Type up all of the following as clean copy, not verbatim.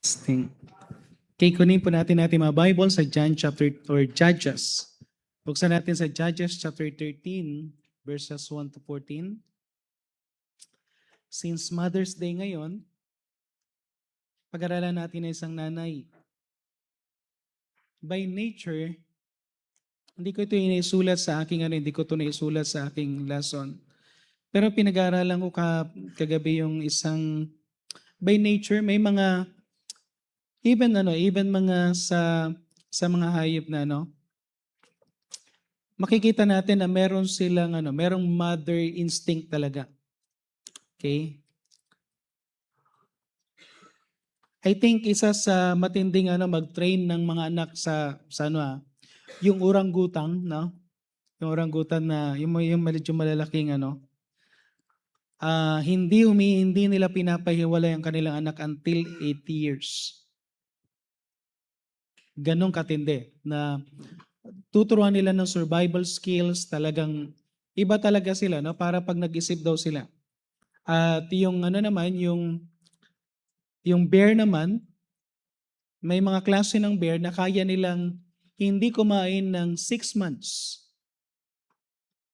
Testing. Okay, kunin po natin mga Bible sa John chapter or Judges. Buksan natin sa Judges chapter 13 verses 1 to 14. Since Mother's Day ngayon, pag-aralan natin na isang nanay. By nature, hindi ko ito inaisulat sa aking hindi ko ito naisulat sa aking lesson. Pero pinag-aaralan ko kagabi yung isang by nature may mga even mga sa mga hayop na makikita natin na meron silang merong mother instinct talaga. Okay? I think isa sa matinding mag-train ng mga anak sa yung orangutang, no? Yung orangutan na yung medyo malalaking hindi nila pinapahiwalay ang kanilang anak until 8 years. Ganong katindi na tuturuan nila ng survival skills, talagang iba talaga sila, no? Para pag nag-isip daw sila. At yung yung bear naman, may mga klase ng bear na kaya nilang hindi kumain ng 6 months.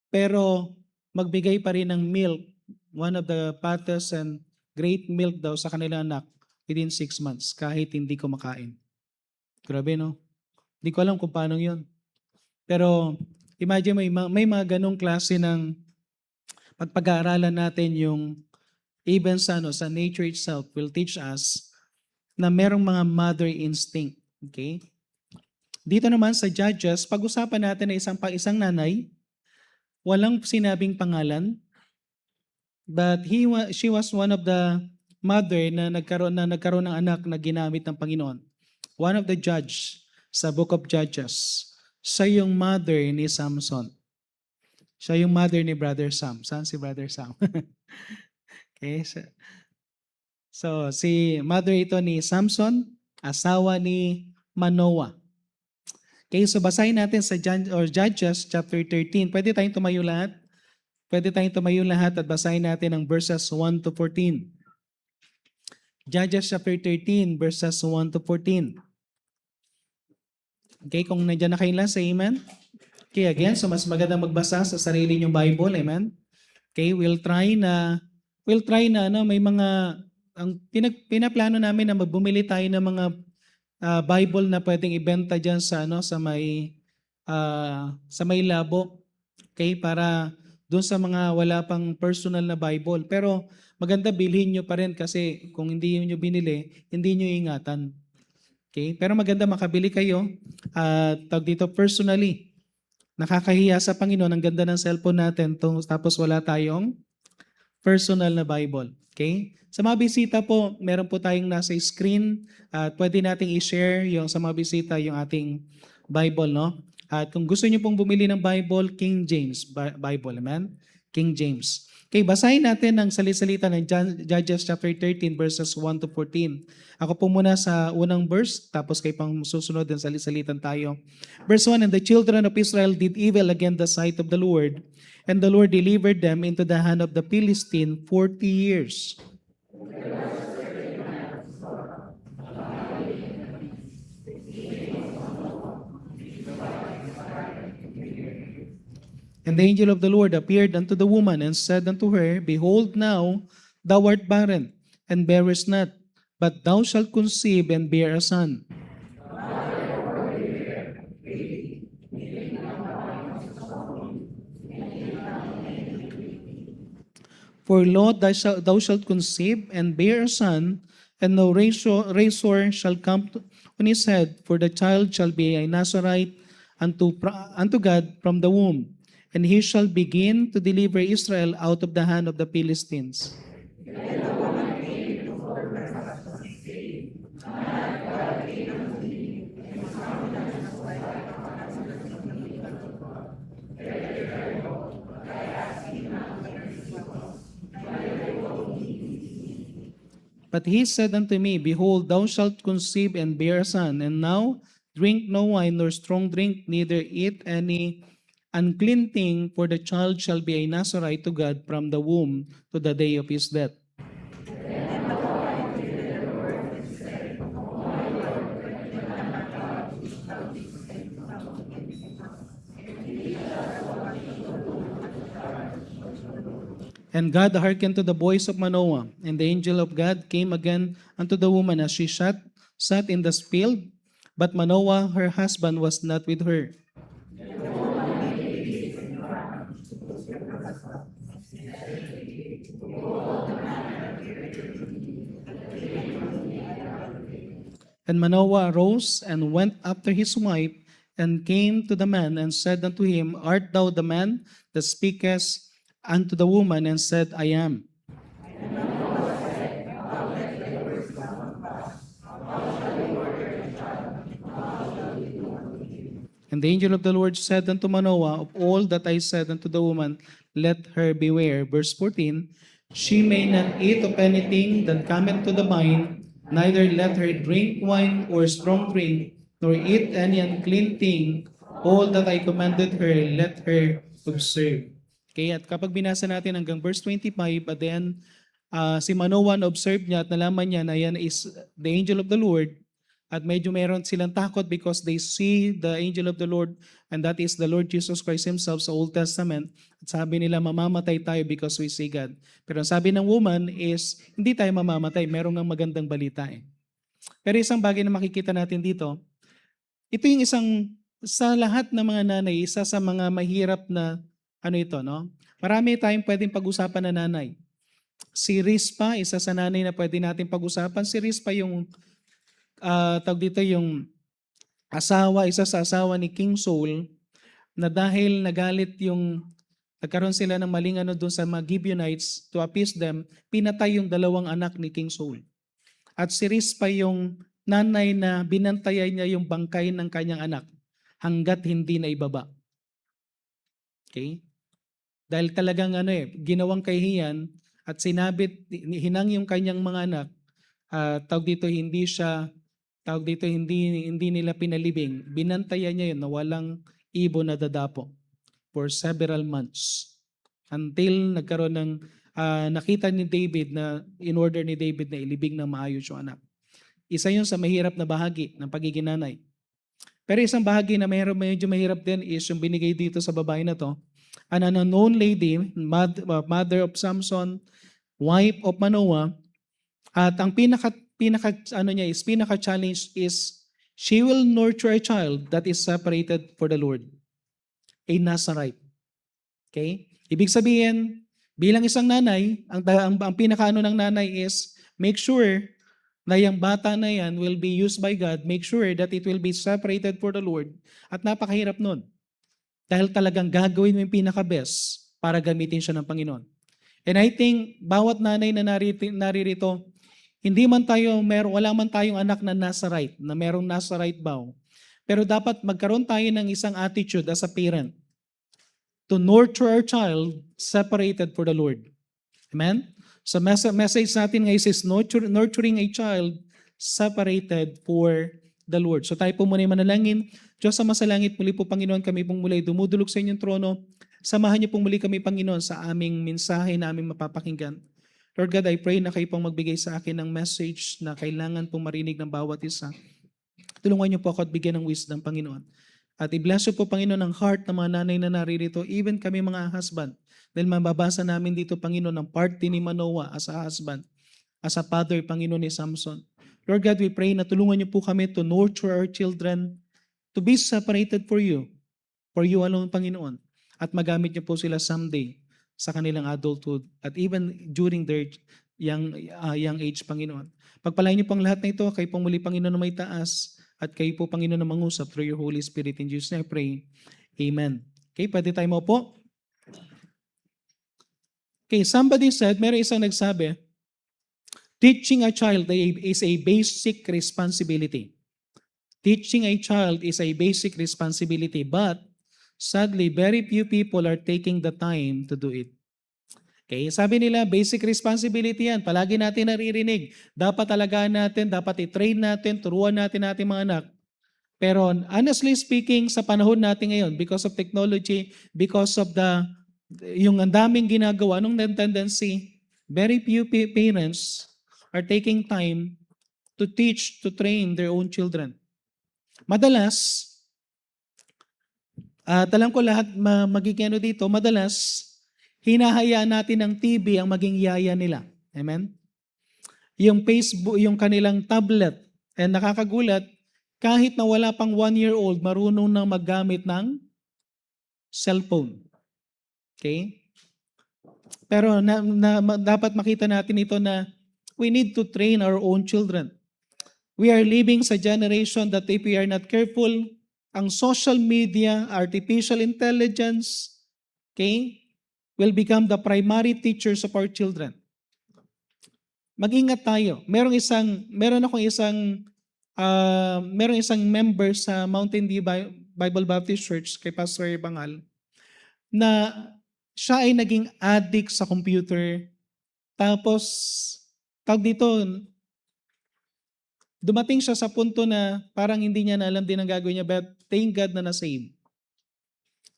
Pero magbigay pa rin ng milk, one of the fattest and great milk daw sa kanilang anak within 6 months kahit hindi kumakain. Grabe, no? Hindi ko alam kung paano yun. Pero imagine may mga ganong klase ng pagpag-aaralan natin yung even sa nature itself will teach us na merong mga mother instinct. Okay? Dito naman sa Judges, pag-usapan natin na isang nanay, walang sinabing pangalan, but she was one of the mother na nagkaroon ng anak na ginamit ng Panginoon. One of the judge sa Book of Judges. Siya yung mother ni Samson. Siya yung mother ni Brother Sam. Saan si Brother Sam? Okay. So, si mother ito ni Samson, asawa ni Manoah. Okay, so basahin natin sa Judges chapter 13. Pwede tayong tumayo lahat? Pwede tayong tumayo lahat at basahin natin ang verses 1 to 14. Judges chapter 13 verses 1 to 14. Okay, kung nandiyan na kayo lang, say amen. Okay, again, so mas maganda magbasa sa sarili niyong Bible, amen. Okay, we'll try na may mga pinaplano namin na magbumili tayo ng mga Bible na pwedeng ibenta diyan sa may labo. Okay, para doon sa mga wala pang personal na Bible. Pero maganda bilhin nyo pa rin kasi kung hindi nyo binili, hindi nyo ingatan. Okay? Pero maganda makabili kayo tawag dito personally. Nakakahiya sa Panginoon, ang ganda ng cellphone natin tapos wala tayong personal na Bible. Okay? Sa mga bisita po, meron po tayong nasa screen at pwede nating i-share yung sa mga bisita yung ating Bible, no? At kung gusto niyo pong bumili ng Bible, King James Bible, amen? King James. Okay, basahin natin ang salisalita ng Judges chapter 13 verses 1 to 14. Ako po muna sa unang verse, tapos kayo pang susunod din salisalitan tayo. Verse 1, and the children of Israel did evil against the sight of the Lord, and the Lord delivered them into the hand of the Philistine 40 years. And the angel of the Lord appeared unto the woman and said unto her, behold, now thou art barren, and bearest not, but thou shalt conceive and bear a son. For lo, thou shalt conceive and bear a son, and no razor shall come on his head, for the child shall be a Nazarite unto God from the womb. And he shall begin to deliver Israel out of the hand of the Philistines. But he said unto me, behold, thou shalt conceive and bear a son, and now drink no wine nor strong drink, neither eat any unclean thing, for the child shall be a Nazarite to God from the womb to the day of his death. And God hearkened to the voice of Manoah, and the angel of God came again unto the woman as she sat in the field, but Manoah her husband was not with her. And Manoah arose and went after his wife, and came to the man and said unto him, Art thou the man that speakest unto the woman? And said, I am. And the angel of the Lord said unto Manoah, Of all that I said unto the woman, let her beware. Verse 14, She may not eat of anything that cometh to the mind, neither let her drink wine or strong drink, nor eat any unclean thing. All that I commanded her, let her observe. Okay, at kapag binasa natin hanggang verse 25, at then si Manoah observed niya at nalaman niya na yan is the angel of the Lord, at medyo meron silang takot because they see the angel of the Lord, and that is the Lord Jesus Christ Himself sa Old Testament. At sabi nila, mamamatay tayo because we see God. Pero ang sabi ng woman is, hindi tayo mamamatay, meron ng magandang balita eh. Pero isang bagay na makikita natin dito, ito yung isang, sa lahat ng mga nanay, isa sa mga mahirap na, ano ito, no? Marami tayong pwedeng pag-usapan na nanay. Si Rispa, isa sa nanay na pwede natin pag-usapan. Si Rispa yung tawag dito yung isa sa asawa ni King Saul, na dahil nagkaroon sila ng maling ano doon sa mga Gibeonites, to appease them, pinatay yung dalawang anak ni King Saul. At si Rispa yung nanay na binantayan niya yung bangkay ng kanyang anak hanggat hindi na ibaba. Okay? Dahil talagang ginawang kahihiyan at hinang yung kanyang mga anak, hindi nila pinalibing. Binantayan niya yun na walang ibon na dadapo for several months. Until nagkaroon ng, nakita ni David na, in order ni David na ilibing ng maayos yung anak. Isa yun sa mahirap na bahagi ng pagiging nanay. Pero isang bahagi na medyo mahirap din is yung binigay dito sa babae na to. An unknown lady, mother of Samson, wife of Manoah, at ang pinaka challenge is she will nurture a child that is separated for the Lord. A Nazarite. Okay? Ibig sabihin, bilang isang nanay, ang pinakaano ng nanay is make sure na yung bata na yan will be used by God, make sure that it will be separated for the Lord. At napakahirap nun. Dahil talagang gagawin mo yung pinaka-best para gamitin siya ng Panginoon. And I think, bawat nanay na naririto, wala man tayong anak na Nazarite, na merong Nazarite vow. Pero dapat magkaroon tayo ng isang attitude as a parent to nurture our child separated for the Lord. Amen? So message natin ngayon is nurturing a child separated for the Lord. So tayo po muna manalangin. Diyos sa masalangit, muli po Panginoon, kami pong muli dumudulog sa inyong trono. Samahan niyo pong muli kami Panginoon sa aming mensahe na aming mapapakinggan. Lord God, I pray na kayo pong magbigay sa akin ng message na kailangan pong marinig ng bawat isa. Tulungan niyo po ako at bigyan ng wisdom, Panginoon. At i-bless po, Panginoon, ang heart ng mga nanay na naririto, even kami mga husband. Dahil mababasa namin dito, Panginoon, ang part din ni Manoah as a husband, as a father, Panginoon, ni Samson. Lord God, we pray na tulungan niyo po kami to nurture our children to be separated for you alone, Panginoon. At magamit niyo po sila someday sa kanilang adulthood at even during their young age, Panginoon. Pagpalain niyo pong lahat na ito, kayo pong muli, Panginoon, na may taas, at kayo po, Panginoon, na mangusap through your Holy Spirit. In Jesus' name I pray. Amen. Okay, pwede tayo maupo. Okay, somebody said, meron isang nagsabi, teaching a child is a basic responsibility. Teaching a child is a basic responsibility, but sadly, very few people are taking the time to do it. Okay, sabi nila, basic responsibility yan. Palagi natin naririnig. Dapat alagaan natin, dapat i-train natin, turuan natin ating mga anak. Pero honestly speaking, sa panahon natin ngayon, because of technology, because of yung ang daming ginagawa, anong tendency, very few parents are taking time to teach, to train their own children. Madalas, at alam ko lahat magiging dito, madalas, Hinahayaan natin ng TV ang maging yaya nila. Amen? Yung Facebook, yung kanilang tablet. And nakakagulat, kahit na wala pang 1-year-old, marunong na maggamit ng cellphone. Okay? Pero dapat makita natin ito na we need to train our own children. We are living sa generation that if we are not careful, ang social media, artificial intelligence, okay, will become the primary teachers of our children. Mag-ingat tayo. Meron isang member sa Mountain View Bible Baptist Church kay Pastor Bangal na siya ay naging addict sa computer. Tapos, tawag dito, dumating siya sa punto na parang hindi niya na alam din ang gagawin niya, but thank God na na-save.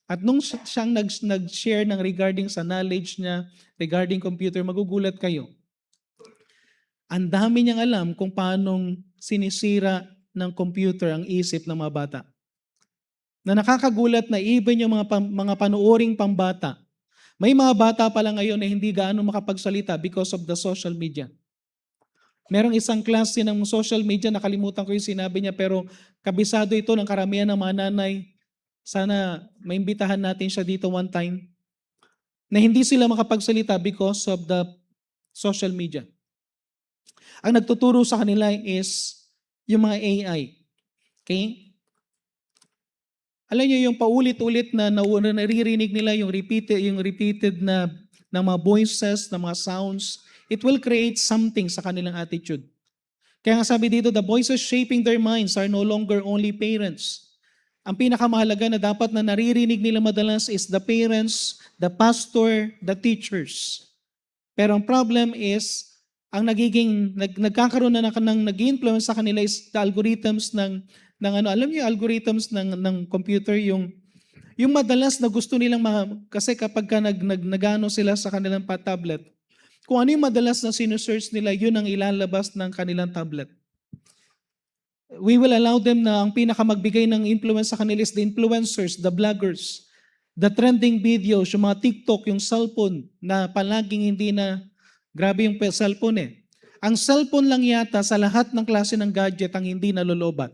At nung siyang nag-share ng regarding sa knowledge niya, regarding computer, magugulat kayo. Ang dami niyang alam kung paanong sinisira ng computer ang isip ng mga bata. Na nakakagulat na even yung mga panuoring pambata, may mga bata pala ngayon na hindi gaano makapagsalita because of the social media. Merong isang klase ng social media, nakalimutan ko yung sinabi niya, pero kabisado ito ng karamihan ng mga nanay. Sana maimbitahan natin siya dito one time, na hindi sila makapagsalita because of the social media. Ang nagtuturo sa kanila is yung mga AI. Okay? Alam niyo yung paulit-ulit na naririnig nila yung repeated na mga voices, na mga sounds, it will create something sa kanilang attitude. Kaya nga sabi dito, the voices shaping their minds are no longer only parents. Ang pinakamahalaga na dapat na naririnig nila madalas is the parents, the pastor, the teachers. Pero ang problem is, ang nagkakaroon na ng nag-influence sa kanila is the algorithms alam niyo yung algorithms ng computer, yung madalas na gusto nilang kasi kapag nagano sila sa kanilang tablet, kung ano yung madalas na sinesearch nila, yun ang ilalabas ng kanilang tablet. We will allow them na ang pinakamagbigay ng influence sa kanila is the influencers, the bloggers, the trending videos, yung mga TikTok, yung cellphone na palaging hindi na. Grabe yung cellphone eh. Ang cellphone lang yata sa lahat ng klase ng gadget ang hindi nalolobat.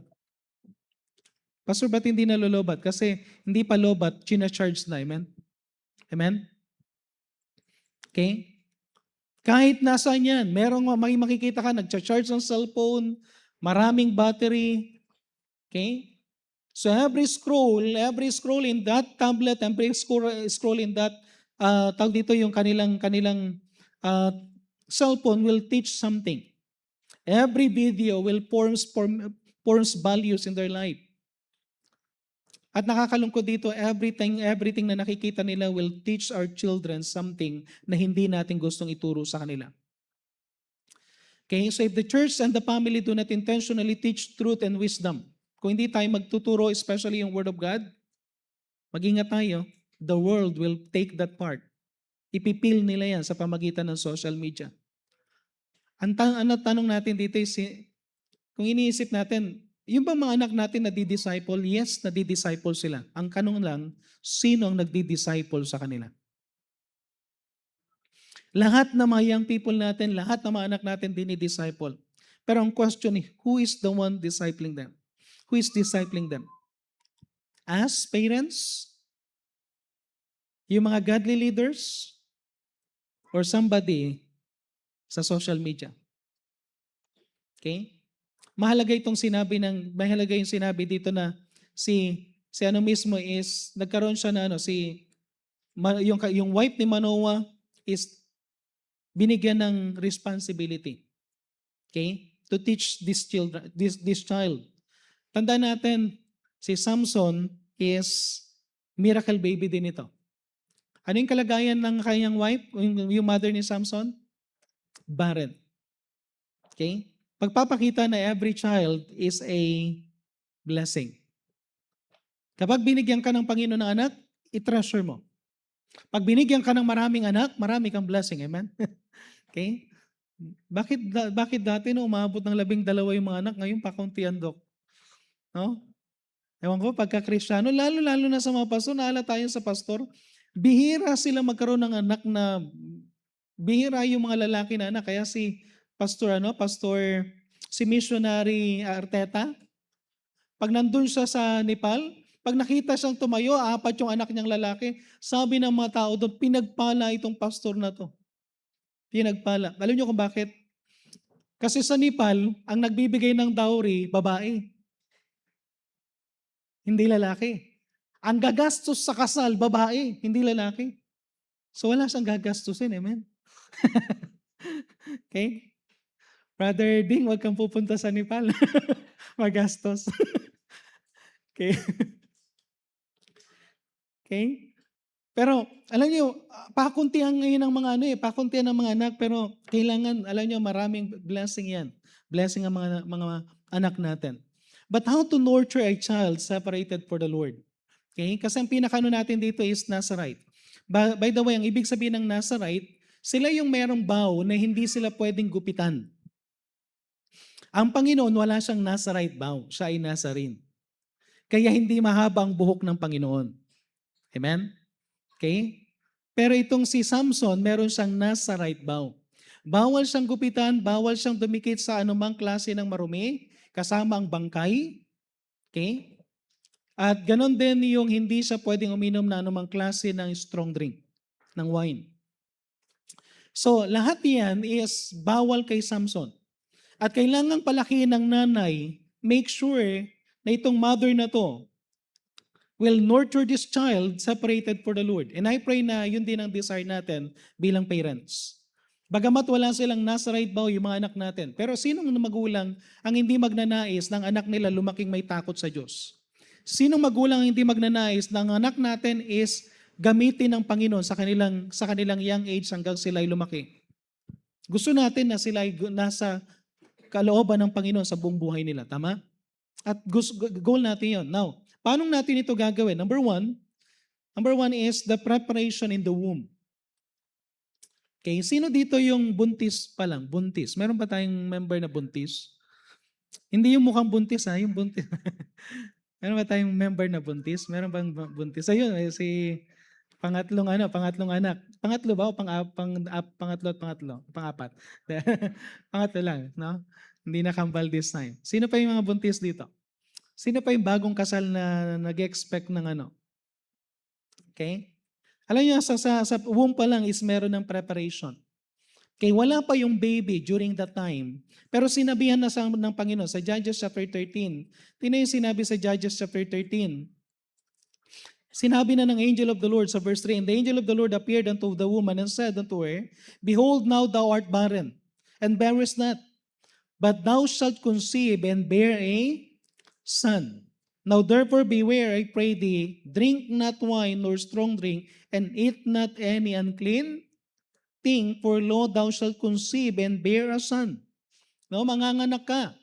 Pastor, ba't hindi nalolobat? Kasi hindi pa lobat, charge na. Amen? Amen? Okay? Kahit nasaan yan, may makikita ka, nagcha-charge ng cellphone, maraming battery. Okay? So every scroll in that tablet, every scroll in that, tawag dito yung kanilang cellphone will teach something. Every video will forms values in their life. At nakakalungkot dito, everything na nakikita nila will teach our children something na hindi natin gustong ituro sa kanila. Okay, so if the church and the family do not intentionally teach truth and wisdom, kung hindi tayo magtuturo, especially yung Word of God, mag-ingat tayo, the world will take that part. Ipipil nila yan sa pamagitan ng social media. Ang tanong natin dito is, kung iniisip natin, yung ba mga anak natin nadi-disciple? Yes, nadi-disciple sila. Ang tanong lang, sino ang nagdi-disciple sa kanila? Lahat ng mga young people natin, lahat ng mga anak natin dinidisciple. Pero ang question is, who is the one discipling them? Who is discipling them? As parents? Yung mga godly leaders? Or somebody sa social media? Okay? Mahalaga yung sinabi dito na si ano mismo is, nagkaroon siya na yung wife ni Manoah is binigyan ng responsibility. Okay? To teach this child. Tandaan natin, si Samson is miracle baby din ito. Ano yung kalagayan ng kanyang wife, yung mother ni Samson? Barren. Okay? Pagpapakita na every child is a blessing. Kapag binigyan ka ng Panginoon ng anak, i-treasure mo. Pag binigyan ka ng maraming anak, marami kang blessing. Amen? Okay? Bakit dati no umabot ng 12 yung mga anak, ngayon pakauntian, Dok? No? Ewan ko, pagka-Kristyano, lalo na sa mga pastor, naala tayo sa pastor, Bihira sila magkaroon ng anak na, bihira yung mga lalaki na anak. Kaya si si Missionary Arteta, pag nandun siya sa Nepal, pag nakita siyang tumayo, apat yung anak niyang lalaki, sabi ng mga tao doon, pinagpala itong pastor na to. Pinagpala. Alam niyo kung bakit? Kasi sa Nepal, ang nagbibigay ng dowry, babae, hindi lalaki. Ang gagastos sa kasal, babae, hindi lalaki. So wala siyang gagastusin, amen? Okay? Brother Ding, wag kang pupunta sa Nepal. Magastos. Okay? Okay? Pero alam niyo, pakuntihan ngayon ng mga pakuntihan ng mga anak, pero kailangan, alam niyo, maraming blessing yan. Blessing ang mga anak natin. But how to nurture a child separated for the Lord? Okay? Kasi ang pinakano natin dito is Nazarite. By the way, ang ibig sabihin ng Nazarite, sila yung merong vow na hindi sila pwedeng gupitan. Ang Panginoon, wala siyang Nazarite vow. Siya ay Nazarene. Kaya hindi mahaba ang buhok ng Panginoon. Amen? Okay? Pero itong si Samson, meron siyang Nazarite vow. Bawal siyang gupitan, bawal siyang dumikit sa anumang klase ng marumi, kasama ang bangkay. Okay? At ganon din yung hindi siya pwedeng uminom na anumang klase ng strong drink, ng wine. So, lahat yan is bawal kay Samson. At kailangang palakihin ng nanay, make sure na itong mother na to will nurture this child separated for the Lord. And I pray na yun din ang desire natin bilang parents. Bagamat wala silang Nazarite vow yung mga anak natin. Pero sinong magulang ang hindi magnanais ng anak nila lumaking may takot sa Diyos? Sinong magulang ang hindi magnanais ng anak natin is gamitin ng Panginoon sa kanilang young age hanggang sila ay lumaki? Gusto natin na sila ay nasa kalooban ng Panginoon sa buong buhay nila. Tama? At goal natin yun. Now, paano natin ito gagawin? Number one is the preparation in the womb. Okay, sino dito yung buntis pa lang? Buntis. Meron ba tayong member na buntis? Hindi yung mukhang buntis yung buntis. Meron ba tayong member na buntis? Meron bang buntis? Ayun, si pangatlong anak. Pangatlo ba o pangatlo at pangatlo? Pangapat. Pangatlo lang, no? Hindi nakambal this time. Sino pa yung mga buntis dito? Sino pa yung bagong kasal na nag-expect ng Okay? Alam niyo, sa womb pa lang is meron ng preparation. Okay, wala pa yung baby during that time. Pero sinabihan na ng Panginoon sa Judges chapter 13. Tingnan yung sinabi sa Judges chapter 13. Sinabi na ng angel of the Lord sa verse 3, and the angel of the Lord appeared unto the woman and said unto her, behold, now thou art barren, and bearest not, but thou shalt conceive and bear a son. Now therefore beware, I pray thee, drink not wine nor strong drink, and eat not any unclean thing, for lo, thou shalt conceive and bear a son. No, manganganak ka.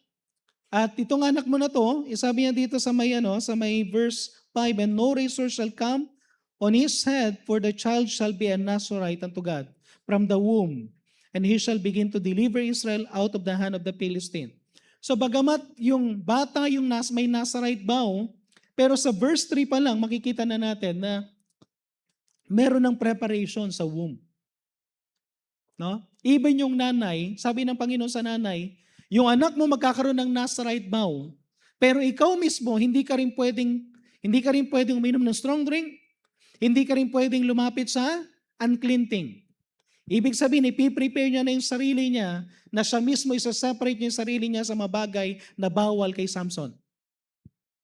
At itong anak mo na to, isabi niya dito sa may verse 5, and no razor shall come on his head, for the child shall be a Nazarite unto God from the womb, and he shall begin to deliver Israel out of the hand of the Philistine. So bagamat yung bata yung may Nazarite vow, pero sa verse 3 pa lang makikita na natin na meron ng preparation sa womb. No? Even yung nanay, sabi ng Panginoon sa nanay, yung anak mo magkakaroon ng Nazarite vow, pero ikaw mismo hindi ka rin pwedeng uminom ng strong drink, hindi ka rin pwedeng lumapit sa unclean thing. Ibig sabihin, ipiprepare niya na yung sarili niya na siya mismo isa-separate niya yung sarili niya sa mga bagay na bawal kay Samson.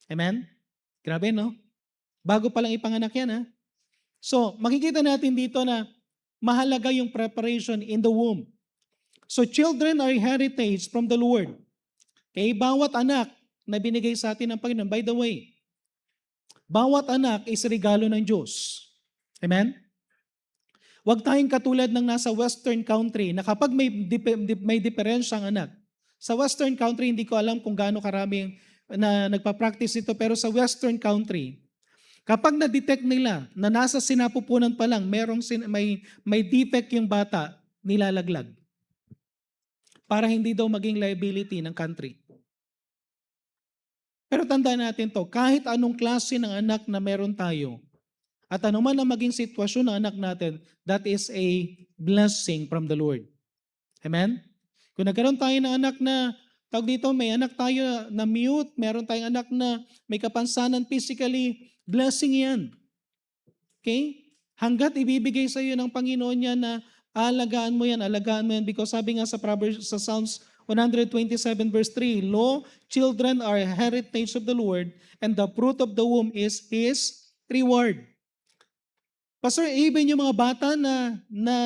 Amen? Grabe, no? Bago pa lang ipanganak yan, So, makikita natin dito na mahalaga yung preparation in the womb. So, children are heritage from the Lord. Okay? Bawat anak na binigay sa atin ng Panginoon. By the way, bawat anak is regalo ng Diyos. Amen? Huwag tayong katulad ng nasa Western country na kapag may diferensya ang anak. Sa Western country, hindi ko alam kung gaano karami na nagpa-practice ito, pero sa Western country, kapag na-detect nila na nasa sinapupunan pa lang, may defect yung bata, nilalaglag. Para hindi daw maging liability ng country. Pero tandaan natin to, kahit anong klase ng anak na meron tayo, At anuman ang maging sitwasyon ng anak natin, that is a blessing from the Lord. Amen? Kung nagkaroon tayo ng anak na, tawag dito, may anak tayo na mute, meron tayong anak na may kapansanan physically, blessing yan. Okay? Hanggat ibibigay sa iyo ng Panginoon yan na alagaan mo yan because sabi nga sa Proverbs, sa Psalms 127 verse 3, Lo, children are heritage of the Lord, and the fruit of the womb is His reward. Pastor, even yung mga bata na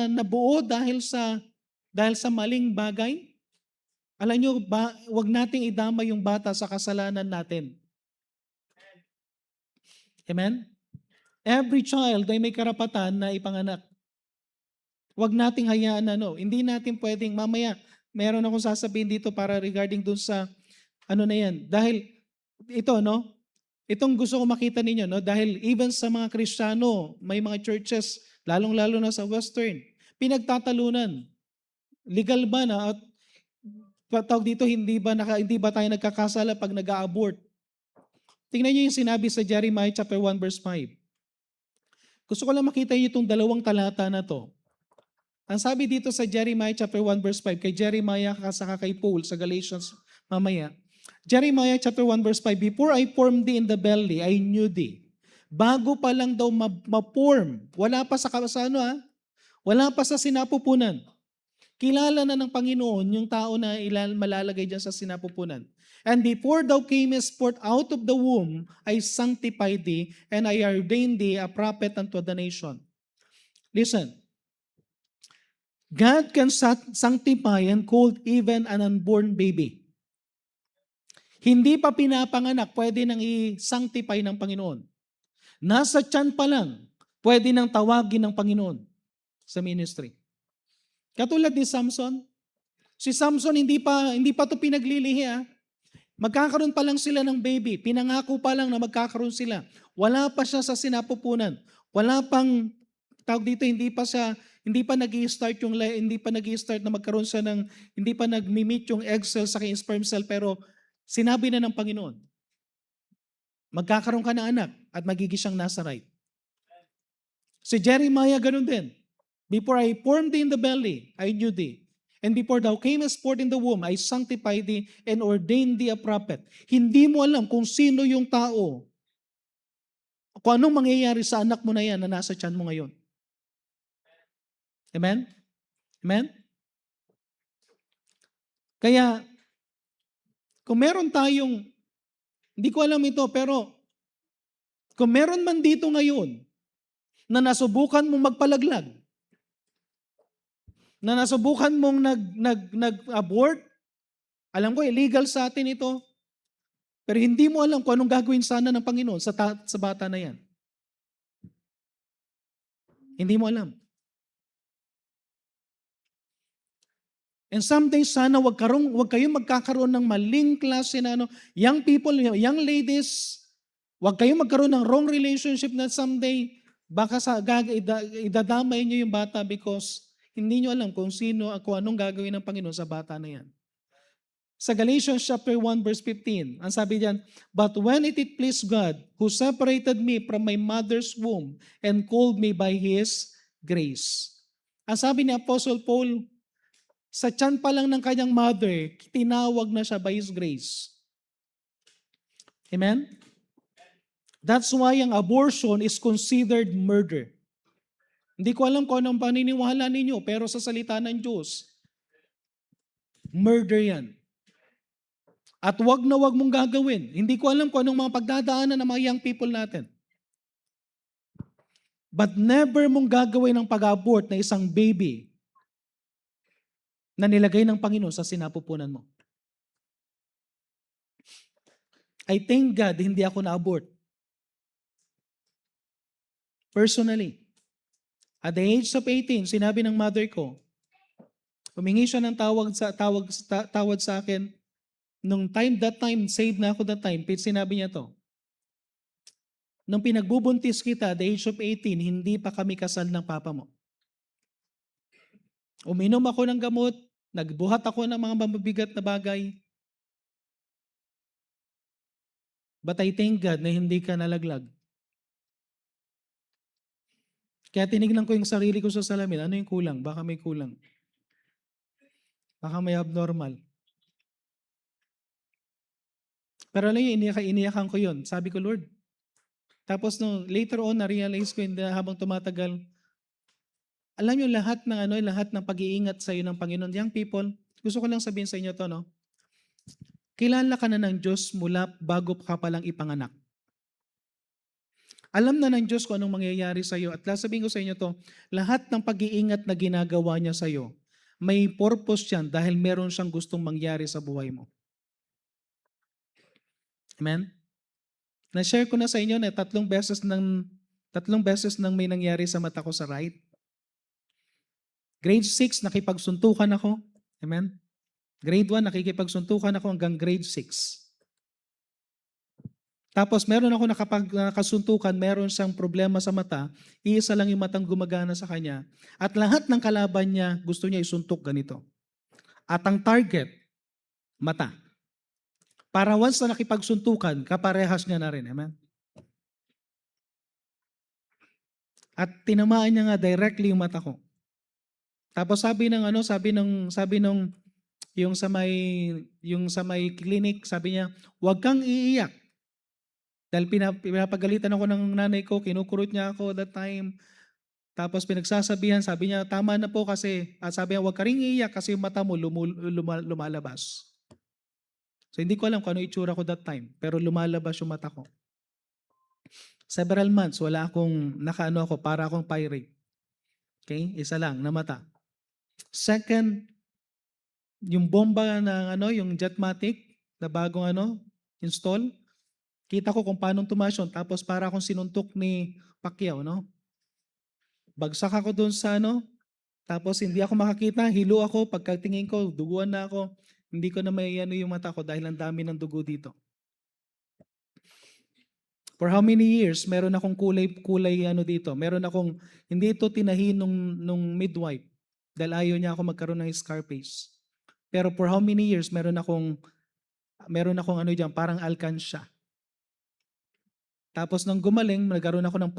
nabuo dahil sa maling bagay, alam nyo, wag nating idama yung bata sa kasalanan natin. Amen? Every child ay may karapatan na ipanganak. Wag nating hayaan na, hindi natin pwedeng, mamaya, meron akong sasabihin dito para regarding dun sa, na yan. Dahil, itong gusto ko makita ninyo, dahil even sa mga Kristiyano, may mga churches, lalong-lalo na sa Western, pinagtatalunan. Legal ba na, at tawag dito, hindi ba tayo nagkakasala pag nag-a-abort? Tingnan niyo yung sinabi sa Jeremiah chapter 1 verse 5. Gusto ko lang makita niyo itong dalawang talata na to. Ang sabi dito sa Jeremiah chapter 1 verse 5, kay Jeremiah saka kay Paul sa Galatians mamaya. Jeremiah chapter 1 verse 5, Before I formed thee in the belly, I knew thee. Bago pa lang daw ma-form, wala pa sa wala pa sa sinapupunan. Kilala na ng Panginoon yung tao na malalagay dyan sa sinapupunan. And before thou camest forth out of the womb, I sanctified thee, and I ordained thee a prophet unto the nation. Listen, God can sanctify and call even an unborn baby. Hindi pa pinapanganak, pwede nang i-sanctify ng Panginoon. Nasa tiyan pa lang, pwede nang tawagin ng Panginoon sa ministry. Katulad ni Samson. Si Samson hindi pa to pinaglilihi. Magkakaroon pa lang sila ng baby. Pinangako pa lang na magkakaroon sila. Wala pa siya sa sinapupunan. Wala pang, tawag dito, hindi pa nag-i-start na magkaroon siya ng, hindi pa nag-meet yung egg cell sa sperm cell, pero sinabi na ng Panginoon, magkakaroon ka ng anak at magiging siyang Nazarite. Si Jeremiah ganun din. Before I formed thee in the belly, I knew thee. And before thou camest forth in the womb, I sanctified thee and ordained thee a prophet. Hindi mo alam kung sino yung tao, kung anong mangyayari sa anak mo na yan na nasa tiyan mo ngayon. Amen? Amen? Kaya, kung meron tayong, hindi ko alam ito, pero kung meron man dito ngayon na nasubukan mong magpalaglag, na nasubukan mong nag-abort, alam ko, illegal sa atin ito. Pero hindi mo alam kung anong gagawin sana ng Panginoon sa bata na yan. Hindi mo alam. And someday sana wag kayong magkakaroon ng maling klase na young people, young ladies, wag kayong magkaroon ng wrong relationship na someday baka idadamay niyo yung bata because hindi niyo alam kung anong gagawin ng Panginoon sa bata na yan. Sa Galatians chapter 1 verse 15, ang sabi diyan, But when it pleased God, who separated me from my mother's womb and called me by His grace. Ang sabi ni Apostle Paul, sa tiyan pa lang ng kanyang mother, tinawag na siya by His grace. Amen? That's why ang abortion is considered murder. Hindi ko alam kung anong paniniwala ninyo, pero sa salita ng Diyos, murder yan. At wag na wag mong gagawin. Hindi ko alam kung anong mga pagdadaanan ng mga young people natin. But never mong gagawin ng pag-abort na isang baby na nilagay ng Panginoon sa sinapupunan mo. I thank God hindi ako na-abort. Personally. At the age of 18, sinabi ng mother ko, humingi siya ng tawad sa akin. That time, saved na ako that time, sinabi niya to. Nung pinagbubuntis kita, the age of 18, hindi pa kami kasal ng papa mo. Uminom ako ng gamot, nagbuhat ako ng mga mabibigat na bagay. But I thank God na hindi ka nalaglag. Kaya tinignan ko yung sarili ko sa salamin, ano yung kulang? Baka may kulang. Baka may abnormal. Pero alam niyo, iniyakan ko yun. Sabi ko, Lord. Tapos no, later on, na-realize ko habang tumatagal, alam niyo lahat ng pag-iingat sa iyo ng Panginoon. Young people, gusto ko lang sabihin sa inyo to, no? Kilala ka na ng Diyos mula bago ka palang ipanganak. Alam na ng Diyos kung anong mangyayari sa iyo. At sabihin ko sa inyo to, lahat ng pag-iingat na ginagawa niya sa iyo, may purpose yan dahil meron siyang gustong mangyari sa buhay mo. Amen? Na-share ko na sa inyo na tatlong beses nang may nangyari sa mata ko sa right. Grade 6, nakipagsuntukan ako. Amen? Grade 1, nakikipagsuntukan ako hanggang grade 6. Tapos meron ako nakasuntukan, meron siyang problema sa mata, iisa lang yung matang gumagana sa kanya. At lahat ng kalaban niya, gusto niya isuntok ganito. At ang target, mata. Para once na nakipagsuntukan, kaparehas niya na rin. Amen? At tinamaan niya nga directly yung mata ko. Tapos sabi nung yung sa may clinic, sabi niya, "Huwag kang iiyak." Dahil pinapagalitan ako ng nanay ko, kinukurot niya ako that time. Tapos pinagsasabihan, sabi niya, "Tama na po kasi." At sabi niya, "Huwag ka ring iiyak kasi yung mata mo lumalabas." So hindi ko alam kung ano itsura ko that time, pero lumalabas yung mata ko. Several months, wala akong para akong pirate. Okay? Isa lang na mata. Second, yung bomba yung Jetmatic na bagong install, kita ko kung paano tumaas yun. Tapos para akong sinuntok ni Pacquiao, no? Bagsak ako doon sa tapos hindi ako makakita, hilo ako, pagkatingin ko, duguan na ako. Hindi ko na may yung mata ko dahil ang dami ng dugo dito. For how many years, meron akong kulay dito. Meron akong, hindi ito tinahi nung midwife dahil ayaw niya ako magkaroon ng scarface. Pero for how many years, meron akong diyan, parang alkansya. Tapos nang gumaling, nagkaroon ako ng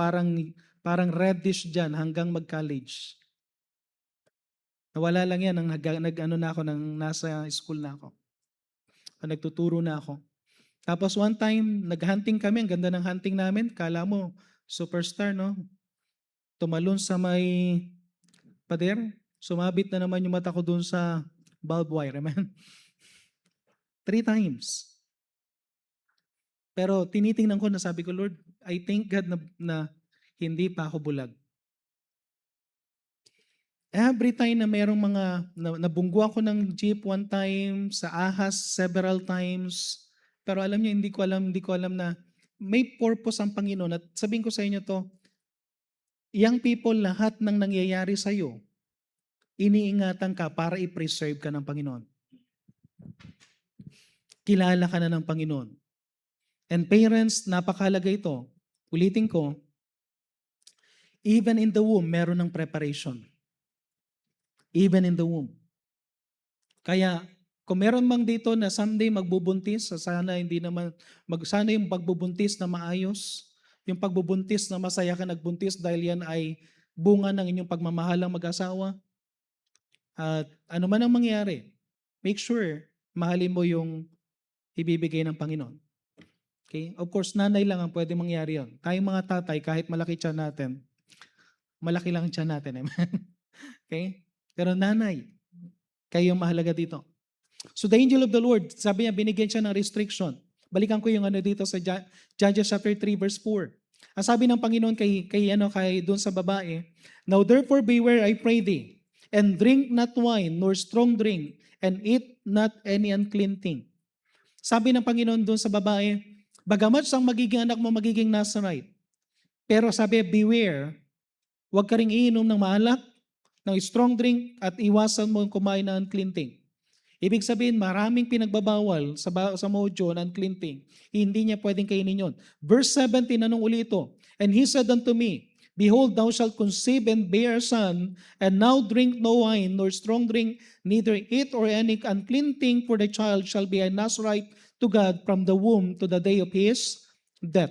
parang reddish diyan hanggang mag-college. Nawala lang yan nang nasa school na ako. Nagtuturo na ako. Tapos one time, nag-hunting kami. Ang ganda ng hunting namin. Kala mo, superstar, no? Tumalon sa may pader. Sumabit na naman yung mata ko dun sa barbed wire. Amen? 3 times. Pero tinitingnan ko na sabi ko, Lord, I thank God na hindi pa ako bulag. Every time na mayroong nabunggo ako ng jeep one time, sa ahas several times, pero alam niyo, hindi ko alam na may purpose ang Panginoon. At sabihin ko sa inyo to, young people, lahat ng nangyayari sa iyo, iniingatan ka para i-preserve ka ng Panginoon. Kilala ka na ng Panginoon. And parents, napakahalaga ito. Ulitin ko, even in the womb, meron ng preparation. Even in the womb. Kaya, kung meron mang dito na someday magbubuntis, sana yung pagbubuntis na maayos, yung pagbubuntis na masaya ka nagbuntis dahil yan ay bunga ng inyong pagmamahalang mag-asawa. At ano man ang mangyari, make sure mahalin mo yung ibibigay ng Panginoon. Okay? Of course, nanay lang ang pwede mangyari yon. Tayong mga tatay, kahit malaki tiyan natin, malaki lang tiyan natin. Okay? Pero nanay, kayo yung mahalaga dito. So the angel of the Lord, sabi niya, binigyan siya ng restriction. Balikan ko yung dito sa Judges chapter 3 verse 4. Ang sabi ng Panginoon kay doon sa babae, "Now therefore beware, I pray thee, and drink not wine nor strong drink, and eat not any unclean thing." Sabi ng Panginoon doon sa babae, bagamat ang magiging anak mo magiging Nazarite, pero sabi, beware, huwag ka ring iinom ng maalak, ng strong drink, at iwasan mo kumain ng unclean thing. Ibig sabihin, maraming pinagbabawal sa mojo ng unclean thing. Hindi niya pwedeng kainin yon. Verse 17, anong uli ito? "And he said unto me, Behold, thou shalt conceive and bear a son, and now drink no wine, nor strong drink, neither eat or any unclean thing, for the child shall be a Nazarite to God from the womb to the day of his death."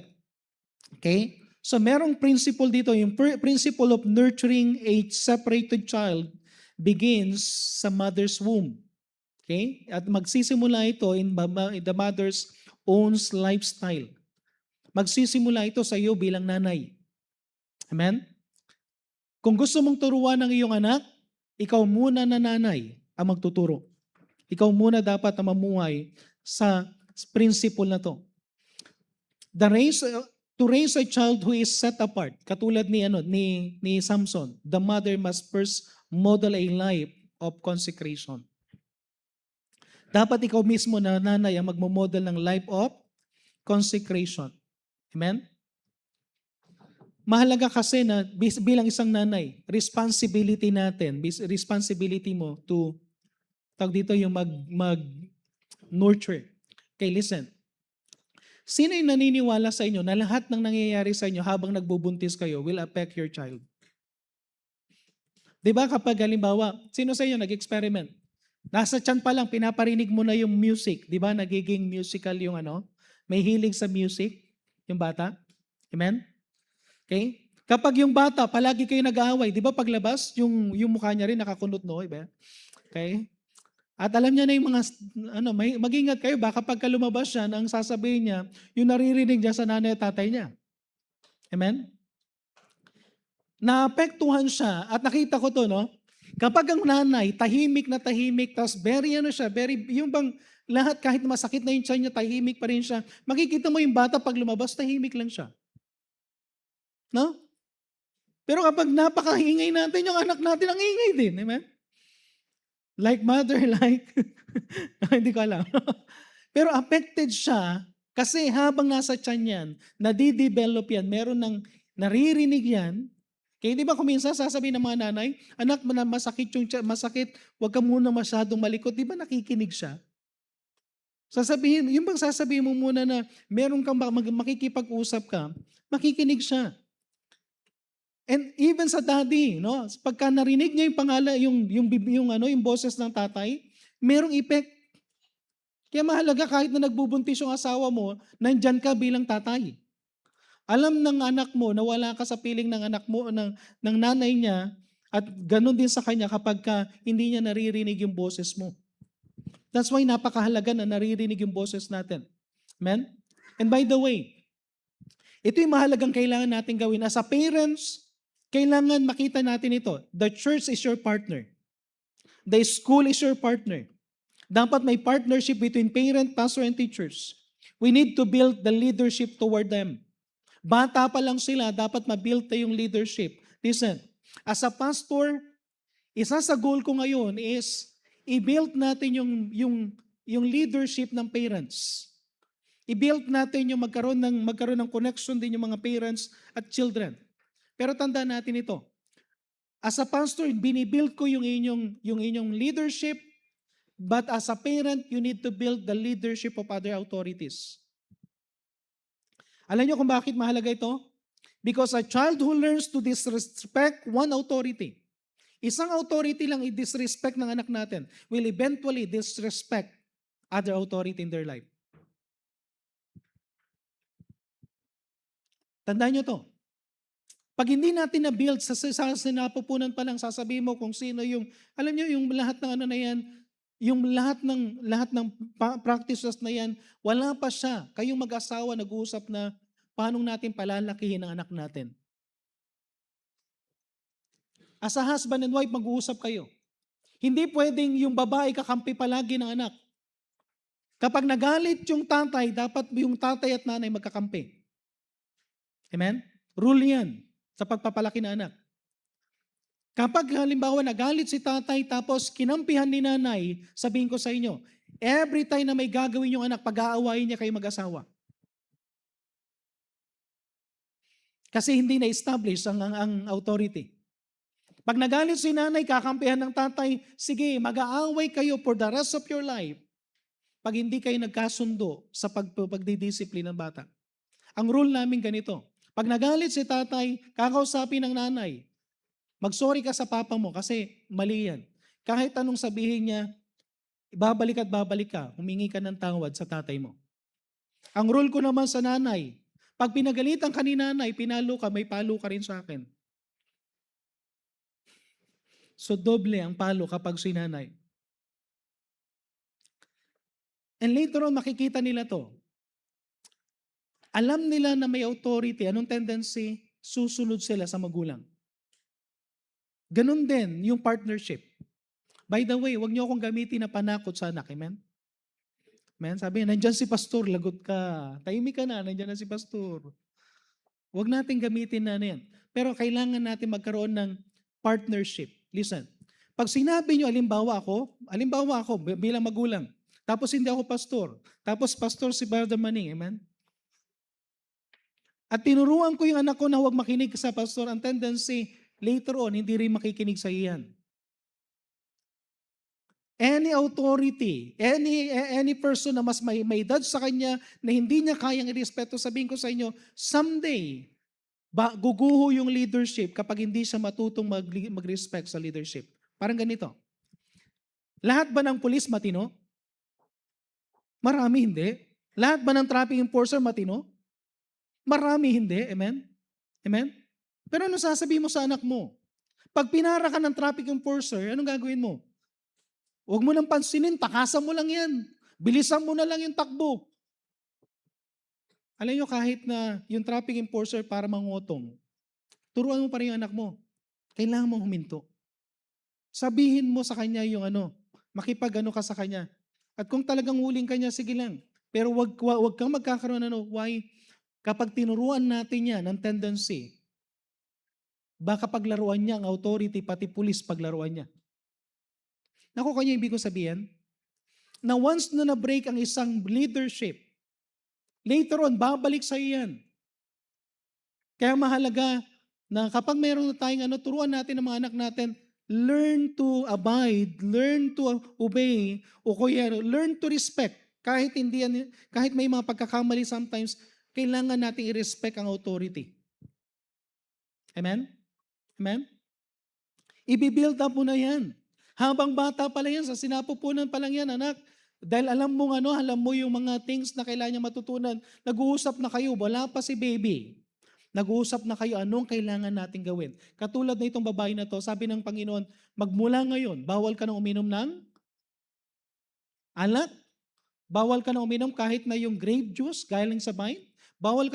Okay? So merong principle dito, yung principle of nurturing a separated child begins sa mother's womb. Okay? At magsisimula ito in the mother's own lifestyle. Magsisimula ito sa iyo bilang nanay. Amen? Kung gusto mong turuan ng iyong anak, ikaw muna na nanay ang magtuturo. Ikaw muna dapat na mamuhay sa principle na to. To raise a child who is set apart, katulad ni Samson, the mother must first model a life of consecration. Dapat ikaw mismo na nanay ang magmo-model ng life of consecration. Amen? Mahalaga kasi na bilang isang nanay, responsibility natin, responsibility mo to, tawag dito yung mag-nurture. Okay, listen. Sino yung naniniwala sa inyo na lahat ng nangyayari sa inyo habang nagbubuntis kayo will affect your child? Di ba kapag halimbawa, sino sa inyo nag-experiment? Nasa tiyan pa lang, pinaparinig mo na yung music. Di ba nagiging musical yung may hilig sa music, yung bata? Amen? Okay? Kapag yung bata, palagi kayo nag-aaway, di ba paglabas, yung mukha niya rin nakakunot no, iba? Okay? At alam niya na yung mga, mag-ingat kayo, baka pagka lumabas siya, ang sasabihin niya, yung naririnig niya sa nanay at tatay niya. Amen? Naapektuhan siya, at nakita ko to, no? Kapag ang nanay, tahimik na tahimik, tapos very, yung bang lahat kahit masakit na yung tiyan niya, tahimik pa rin siya. Makikita mo yung bata pag lumabas, tahimik lang siya. No? Pero kapag napakaingay natin, yung anak natin ang ingay din. Amen? Like mother, like, hindi ko alam. Pero affected siya kasi habang nasa tiyan yan, nadidevelop yan, meron ng naririnig yan. Kaya di ba kuminsan sasabihin ng mga nanay, anak, masakit yung tiyan, masakit, huwag ka muna masyadong malikot. Di ba nakikinig siya? Sasabihin, yung bang sasabihin mo muna na meron kang makikipag-usap ka, makikinig siya. And even sa daddy, no? Pagka narinig niya yung pangalan, yung boses ng tatay, merong effect. Kaya mahalaga kahit na nagbubuntis yung asawa mo, nandyan ka bilang tatay. Alam ng anak mo na wala ka sa piling ng anak mo, ng nanay niya, at ganun din sa kanya kapag hindi niya naririnig yung boses mo. That's why napakahalaga na naririnig yung boses natin. Amen? And by the way, ito yung mahalagang kailangan natin gawin. As a parents, kailangan makita natin ito. The church is your partner. The school is your partner. Dapat may partnership between parent, pastor, and teachers. We need to build the leadership toward them. Bata pa lang sila, dapat ma-build yung leadership. Listen, as a pastor, isa sa goal ko ngayon is i-build natin yung leadership ng parents. I-build natin yung magkaroon ng connection din yung mga parents at children. Pero tandaan natin ito. As a pastor, binibuild ko yung inyong leadership, but as a parent, you need to build the leadership of other authorities. Alam niyo kung bakit mahalaga ito? Because a child who learns to disrespect one authority, isang authority lang i-disrespect ng anak natin, will eventually disrespect other authority in their life. Tandaan niyo to. Pag hindi natin na-build, sa sinapupunan pa lang, sasabihin mo kung sino yung, alam niyo yung lahat ng na yan, yung lahat ng practices na yan, wala pa siya. Kayong mag-asawa nag-uusap na paano natin palalakihin ang anak natin. As a husband and wife, mag-uusap kayo. Hindi pwedeng yung babae kakampi palagi ng anak. Kapag nagalit yung tatay, dapat yung tatay at nanay magkakampi. Amen? Rule yan sa pagpapalaki ng anak. Kapag halimbawa nagalit si tatay tapos kinampihan ni nanay, sabihin ko sa inyo, every time na may gagawin yung anak, pag-aawayin niya kayo mag-asawa. Kasi hindi na-establish ang authority. Pag nagalit si nanay, kakampihan ng tatay, sige, mag-aaway kayo for the rest of your life pag hindi kayo nagkasundo sa pagdidisiplina ng bata. Ang rule namin ganito, pag nagalit si tatay, kakausapin ng nanay, mag-sorry ka sa papa mo kasi mali yan. Kahit anong sabihin niya, babalik ka, humingi ka ng tawad sa tatay mo. Ang rule ko naman sa nanay, Pag pinagalitan ka ni nanay, pinalo ka, may palo ka rin sa akin. So doble ang palo kapag si nanay. And later on, makikita nila to. Alam nila na may authority. Anong tendency? Susunod sila sa magulang. Ganun din yung partnership. By the way, huwag niyo akong gamitin na panakot sa anak. Amen? Amen? Sabi niya, nandyan si pastor, lagot ka. Tahimik ka na, nandyan na si pastor. Huwag natin gamitin na yan. Pero kailangan natin magkaroon ng partnership. Listen, pag sinabi niyo, alimbawa ako bilang magulang, tapos hindi ako pastor, tapos pastor si Brother Manning, amen? At tinuruan ko yung anak ko na huwag makinig sa pastor, ang tendency, later on, hindi rin makikinig sa iyan. Any authority, any person na mas may edad sa kanya na hindi niya kayang irespeto, sabihin ko sa inyo, someday, guguho yung leadership kapag hindi siya matutong mag-respect sa leadership. Parang ganito. Lahat ba ng pulis matino? Marami hindi. Lahat ba ng traffic enforcer matino? Marami hindi. Amen? Amen? Pero ano sasabihin mo sa anak mo? Pag pinara ka ng traffic enforcer, anong gagawin mo? Huwag mo nang pansinin, takasan mo lang yan. Bilisan mo na lang yung takbo. Alam nyo, kahit na yung traffic enforcer para mangutong, turuan mo pa rin yung anak mo. Kailangan mong huminto. Sabihin mo sa kanya yung makipag-ano ka sa kanya. At kung talagang huling kanya, sige lang. Pero wag kang magkakaroon why? Kapag tinuruan natin yan ng tendency, baka paglaruan niya ang authority, pati pulis paglaruan niya. Nakuha niyo ibig ko sabihin? Na once na na-break ang isang leadership, later on, babalik sa iyan. Kaya mahalaga na kapag mayroon na tayong turuan natin ang mga anak natin, learn to abide, learn to obey, o kaya learn to respect. Kahit may mga pagkakamali sometimes, kailangan natin i-respect ang authority. Amen? Amen? I-build up mo na yan. Habang bata pa lang yan, sa sinapupunan pa lang yan, anak, dahil alam mo yung mga things na kailangan niya matutunan, nag-uusap na kayo, wala pa si baby. Nag-uusap na kayo, anong kailangan natin gawin. Katulad na itong babae na to, sabi ng Panginoon, magmula ngayon, bawal ka na uminom ng alak, bawal ka na uminom kahit na yung grape juice, galing sa vine, bawal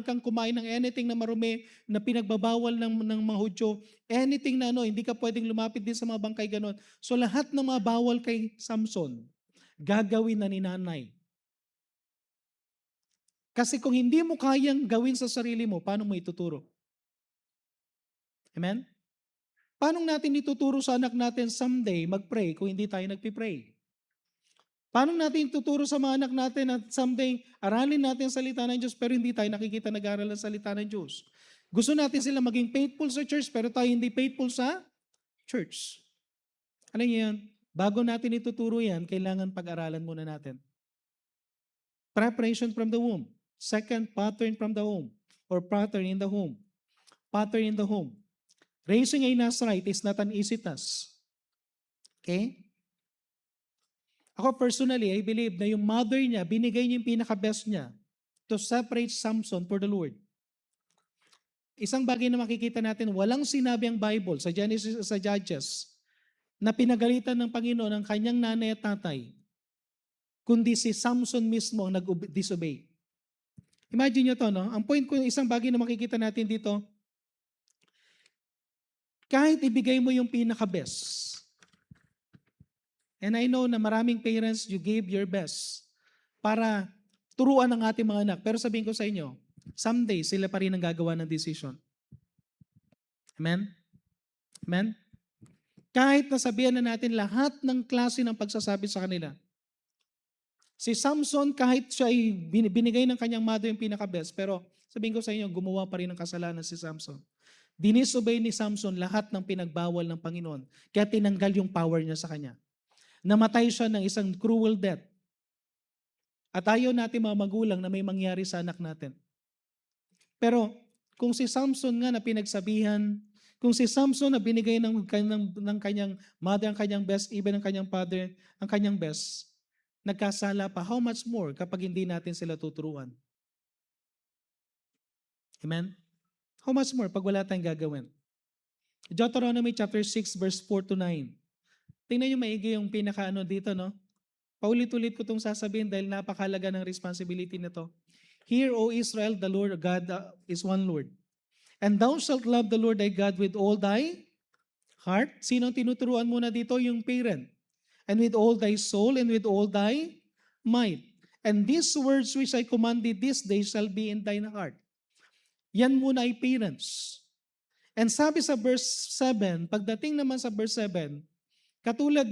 kang kumain ng anything na marumi na pinagbabawal ng mga Hudyo. Anything na hindi ka pwedeng lumapit din sa mga bangkay ganon. So lahat ng mga bawal kay Samson, gagawin na ni nanay. Kasi kung hindi mo kayang gawin sa sarili mo, paano mo ituturo? Amen? Paano natin ituturo sa anak natin someday mag-pray kung hindi tayo nagpipray? Paano natin tuturo sa mga anak natin na someday aralin natin ang salita ng Diyos pero hindi tayo nakikita nag-aaral ng salita ng Diyos? Gusto natin sila maging faithful sa church pero tayo hindi faithful sa church. Alam niyo yan? Bago natin ituturo yan, kailangan pag-aralan muna natin. Preparation from the womb. Second, pattern from the home or pattern in the home. Pattern in the home. Raising a Nazarite is not an easy task. Okay? Ako personally, I believe na yung mother niya, binigay niya yung pinaka-best niya to separate Samson for the Lord. Isang bagay na makikita natin, walang sinabi ang Bible sa Genesis sa Judges na pinagalitan ng Panginoon ang kanyang nanay at tatay, kundi si Samson mismo ang nag-disobey. Imagine nyo to, no? Ang point ko, isang bagay na makikita natin dito, kahit ibigay mo yung pinaka-best, and I know na maraming parents, you gave your best para turuan ang ating mga anak. Pero sabihin ko sa inyo, someday sila pa rin ang gagawa ng decision. Amen? Amen? Kahit nasabihan na natin lahat ng klase ng pagsasabi sa kanila. Si Samson, kahit siya ay binigay ng kanyang mother yung pinaka-best, pero sabihin ko sa inyo, gumawa pa rin ng kasalanan si Samson. Dinisobey ni Samson lahat ng pinagbawal ng Panginoon, kaya tinanggal yung power niya sa kanya. Namatay siya ng isang cruel death. At ayaw natin mga magulang na may mangyari sa anak natin. Pero kung si Samson nga na pinagsabihan, kung si Samson na binigay ng kanyang mother ang kanyang best, even ng kanyang father ang kanyang best, nagkasala pa, how much more kapag hindi natin sila tuturuan? Amen? How much more pag wala tayong gagawin? Deuteronomy chapter 6 verse 4 to 9. Tingnan nyo maigi yung pinakaano dito, no? Paulit-ulit ko itong sasabihin dahil napakalaga ng responsibility nito. Hear, O Israel, the Lord God is one Lord. And thou shalt love the Lord thy God with all thy heart. Sino ang tinuturuan muna dito? Yung parent. And with all thy soul and with all thy might. And these words which I commanded this day shall be in thine heart. Yan muna ay parents. And sabi sa verse 7, pagdating naman sa verse 7, katulad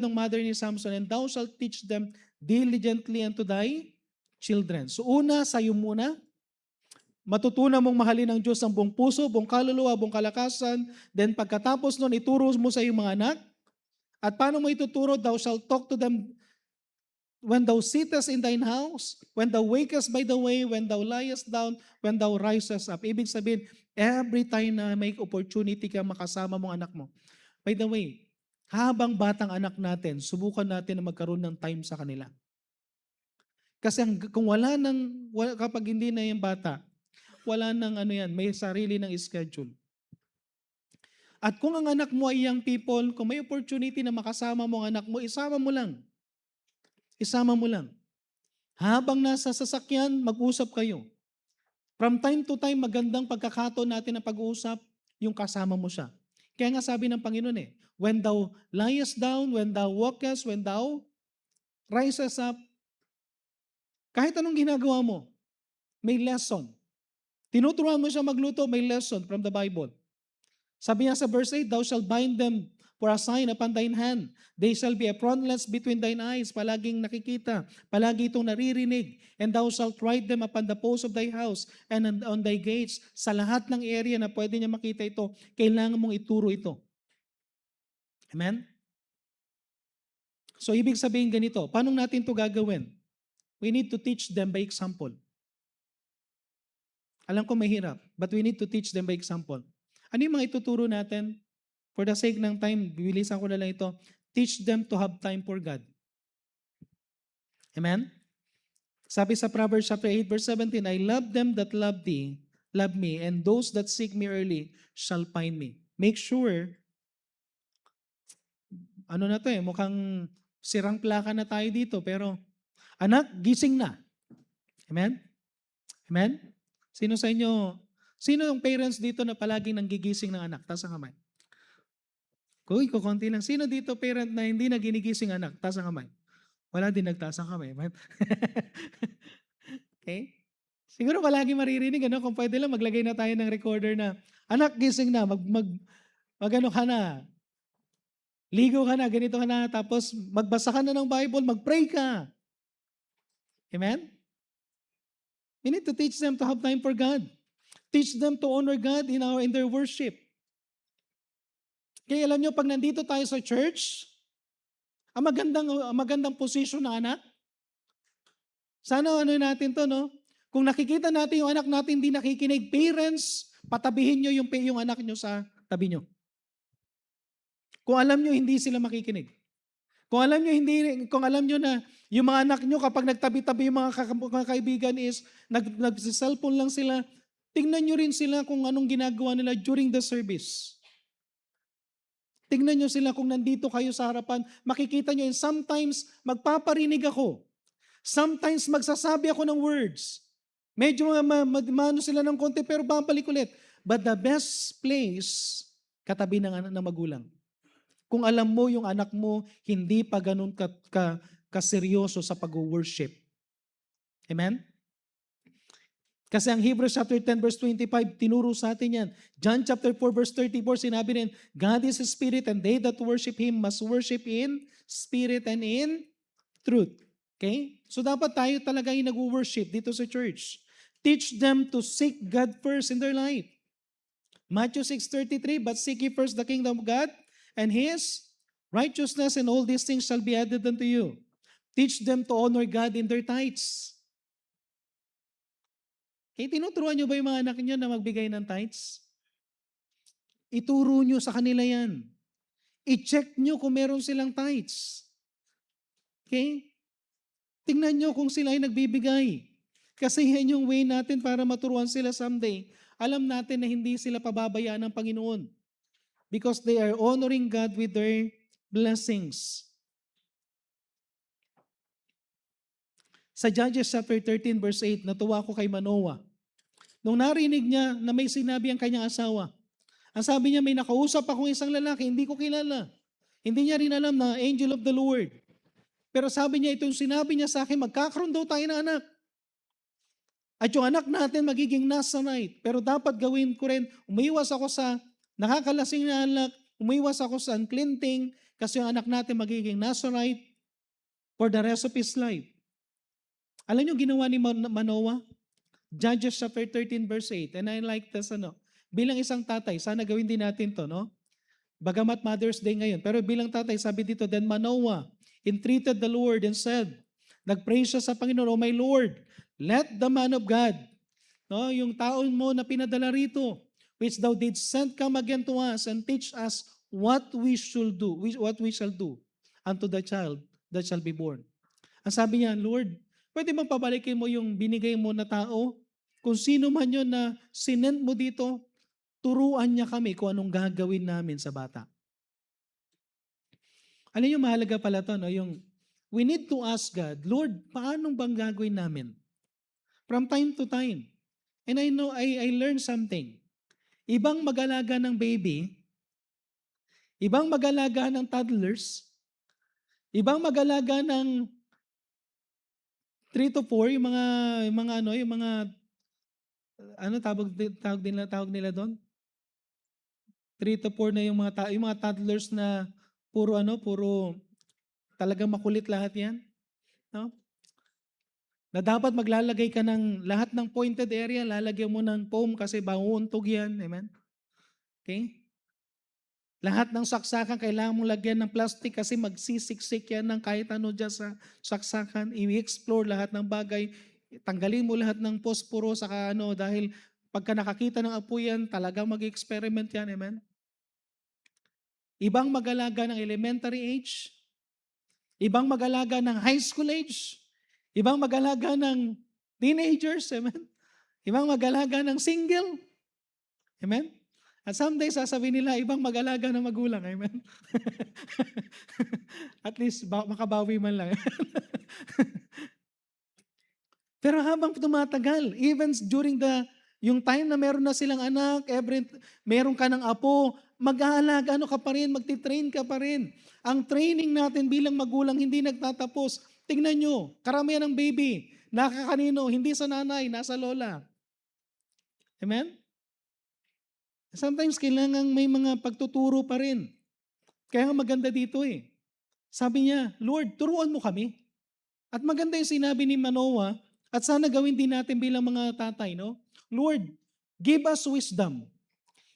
ng mother ni Samson, and thou shalt teach them diligently unto thy children. So una, sa'yo muna, matutunan mong mahalin ang Diyos ng buong puso, buong kaluluwa, buong kalakasan. Then pagkatapos nun, ituro mo sa iyong mga anak. At paano mo ituturo? Thou shalt talk to them when thou sittest in thine house, when thou wakest by the way, when thou liest down, when thou risest up. Ibig sabihin, every time na may opportunity ka makasama mong anak mo. By the way, habang batang anak natin, subukan natin na magkaroon ng time sa kanila. Kasi kung kapag hindi na yung bata, wala nang may sarili ng schedule. At kung ang anak mo ay young people, kung may opportunity na makasama mo ang anak mo, isama mo lang. Isama mo lang. Habang nasa sasakyan, mag-usap kayo. From time to time, magandang pagkakataon natin na pag-uusap, yung kasama mo siya. Kaya nga sabi ng Panginoon when thou liest down, when thou walkest, when thou rises up, kahit anong ginagawa mo, may lesson. Tinuturuan mo siya magluto, may lesson from the Bible. Sabi niya sa verse 8, thou shalt bind them for a sign upon thine hand. They shall be a frontlets between thine eyes. Palaging nakikita, palagi itong naririnig. And thou shalt write them upon the posts of thy house and on thy gates. Sa lahat ng area na pwede niya makita ito, kailangan mong ituro ito. Amen? So ibig sabihin ganito, paano natin ito gagawin? We need to teach them by example. Alam ko mahirap, but we need to teach them by example. Ano yung mga ituturo natin? For the sake ng time, bibilisan ko na lang ito. Teach them to have time for God. Amen? Sabi sa Proverbs chapter 8 verse 17, I love them that love thee, love me, and those that seek me early shall find me. Make sure, mukhang sirang plaka na tayo dito, pero anak, gising na. Amen? Amen? Sino yung parents dito na palaging nanggigising ng anak? Taas ang kamay. Kukunti lang. Sino dito parent na hindi na ginigising anak? Taas ang kamay. Wala din nagtaas ang kamay. Okay? Siguro palagi maririnig, kung pwede lang maglagay na tayo ng recorder na, anak, gising na, ka na, ligo ka na, ganito ka na, tapos magbasa ka na ng Bible, mag-pray ka. Amen? We need to teach them to have time for God. Teach them to honor God in their worship. Kaya alam nyo, pag nandito tayo sa church, ang magandang position ng anak, sana natin to, no? Kung nakikita natin yung anak natin hindi nakikinig, parents, patabihin nyo yung anak nyo sa tabi nyo. Kung alam nyo hindi sila makikinig. Kung alam nyo na yung mga anak nyo kapag nagtabi-tabi yung mga kaibigan is nag-cellphone lang sila, tingnan nyo rin sila kung anong ginagawa nila during the service. Tingnan nyo sila kung nandito kayo sa harapan, makikita nyo, and sometimes magpaparinig ako. Sometimes magsasabi ako ng words. Medyo magmano sila ng konti pero babalik ulit. But the best place, katabi ng magulang. Kung alam mo yung anak mo, hindi pa ganun kaseryoso sa pag-worship. Amen? Kasi ang Hebrews chapter 10 verse 25, tinuro sa atin yan. John chapter 4 verse 34, sinabi rin, God is a spirit and they that worship Him must worship in spirit and in truth. Okay? So dapat tayo talaga yung nag-worship dito sa church. Teach them to seek God first in their life. Matthew 6:33, but seek ye first the kingdom of God and His righteousness, and all these things shall be added unto you. Teach them to honor God in their tithes. Okay, tinuturuan nyo ba yung mga anak nyo na magbigay ng tithes? Ituro nyo sa kanila yan. I-check nyo kung meron silang tithes. Okay? Tingnan nyo kung sila ay nagbibigay. Kasi yan yung way natin para maturuan sila someday. Alam natin na hindi sila pababayaan ng Panginoon because they are honoring God with their blessings. Sa Judges chapter 13 verse 8, natuwa ko kay Manoah. Nung narinig niya na may sinabi ang kanyang asawa, ang sabi niya, may nakausap akong isang lalaki, hindi ko kilala. Hindi niya rin alam na angel of the Lord. Pero sabi niya, itong sinabi niya sa akin, magkakaroon daw tayo ng anak. At yung anak natin magiging Nazarite. Pero dapat gawin ko rin, umiwas ako sa nakakalasing na anak, umiwas ako sa unclean thing, kasi yung anak natin magiging Nazarite for the rest of his life. Alam niyo ginawa ni Manoah? Judges chapter 13 verse 8. And I like this, bilang isang tatay, sana gawin din natin to, no? Bagamat Mother's Day ngayon. Pero bilang tatay, sabi dito, then Manoah entreated the Lord and said, nag-pray siya sa Panginoon, oh my Lord, let the man of God, no, yung taon mo na pinadala rito, which thou didst send come again to us and teach us what we shall do unto the child that shall be born. Ang sabi niya, Lord, pwede bang pabalikin mo yung binigay mo na tao? Kung sino man yun na sinend mo dito, turuan niya kami kung anong gagawin namin sa bata. Alam niyo, mahalaga pala to, no? Yung we need to ask God, Lord, paano bang gagawin namin? From time to time. And I know, I learned something. Ibang mag-alaga ng baby, ibang mag-alaga ng toddlers, ibang mag-alaga ng 3 to 4, yung mga tawag nila doon? 3 to 4 na yung mga toddlers na puro talagang makulit lahat yan, no? Na dapat maglalagay ka ng lahat ng pointed area, lalagyan mo ng foam kasi banguntog yan, amen? Okay? Lahat ng saksakan kailangan mong lagyan ng plastic kasi magsisiksik yan ng kahit ano dyan sa saksakan. I-explore lahat ng bagay. Tanggalin mo lahat ng posporo saka dahil pagka nakakita ng apoy yan, talagang mag-experiment yan, amen? Ibang mag-alaga ng elementary age, ibang mag-alaga ng high school age, ibang mag-alaga ng teenagers, amen? Ibang mag-alaga ng single, amen? At someday sasabihin nila, ibang mag-alaga ng magulang, amen? At least makabawi man lang. Pero habang tumatagal, even during yung time na meron na silang anak, meron ka ng apo, mag-aalaga ka pa rin, magtitrain ka pa rin. Ang training natin bilang magulang hindi nagtatapos. Tingnan nyo, karamihan ng baby, nakakanino, hindi sa nanay, nasa lola. Amen? Sometimes kailangan may mga pagtuturo pa rin. Kaya maganda dito eh. Sabi niya, Lord, turuan mo kami. At maganda yung sinabi ni Manoah, at sana gawin din natin bilang mga tatay, no? Lord, give us wisdom.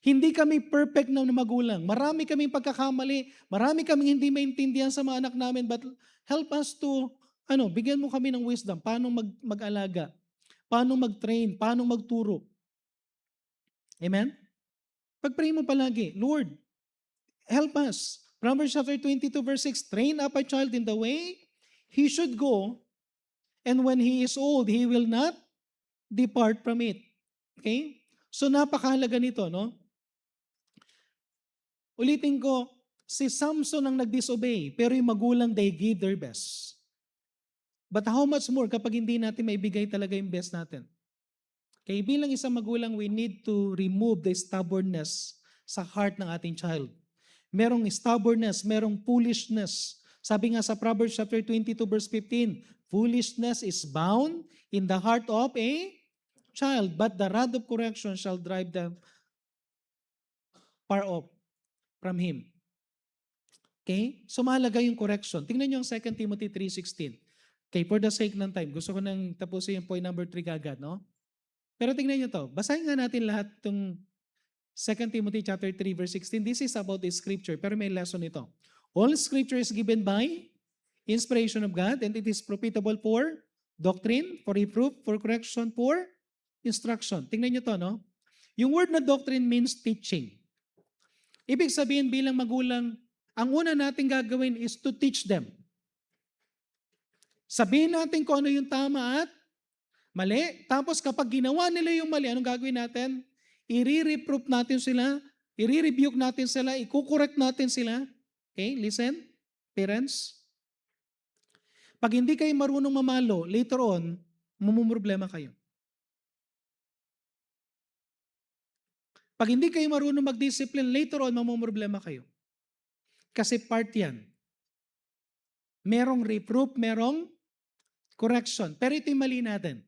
Hindi kami perfect na magulang. Marami kaming pagkakamali. Marami kaming hindi maintindihan sa mga anak namin. But help us to, bigyan mo kami ng wisdom. Paano mag-alaga? Paano mag-train? Paano magturo? Amen? Pag-pray mo palagi, Lord, help us. Proverbs chapter 22 verse 6, train up a child in the way he should go, and when he is old, he will not depart from it. Okay? So napakahalaga nito, no? Ulitin ko, si Samson ang nag-disobey, pero yung magulang, they give their best. But how much more kapag hindi natin maibigay talaga yung best natin? Kaya bilang isang magulang, we need to remove the stubbornness sa heart ng ating child. Merong stubbornness, merong foolishness. Sabi nga sa Proverbs chapter 22 verse 15, foolishness is bound in the heart of a child, but the rod of correction shall drive them far off from him. Okay? So mahalaga yung correction. Tingnan niyo ang 2 Timothy 3:16. Okay, for the sake ng time, gusto ko nang tapusin yung point number 3 kagad, no? Pero tingnan niyo to. Basahin nga natin lahat itong 2 Timothy chapter 3 verse 16. This is about the scripture, pero may lesson ito. All scripture is given by inspiration of God, and it is profitable for doctrine, for reproof, for correction, for instruction. Tingnan niyo to, no? Yung word na doctrine means teaching. Ibig sabihin bilang magulang, ang una natin gagawin is to teach them. Sabihin natin kung ano yung tama at Mali. Tapos kapag ginawa nila yung mali, anong gagawin natin? I-reproof natin sila, i-rebuke natin sila, i-correct natin sila. Okay, listen, parents. Pag hindi kayo marunong mamalo, later on, mamumroblema kayo. Pag hindi kayo marunong mag-discipline, later on, mamumroblema kayo. Kasi part yan. Merong reproof, merong correction. Pero ito yung mali natin.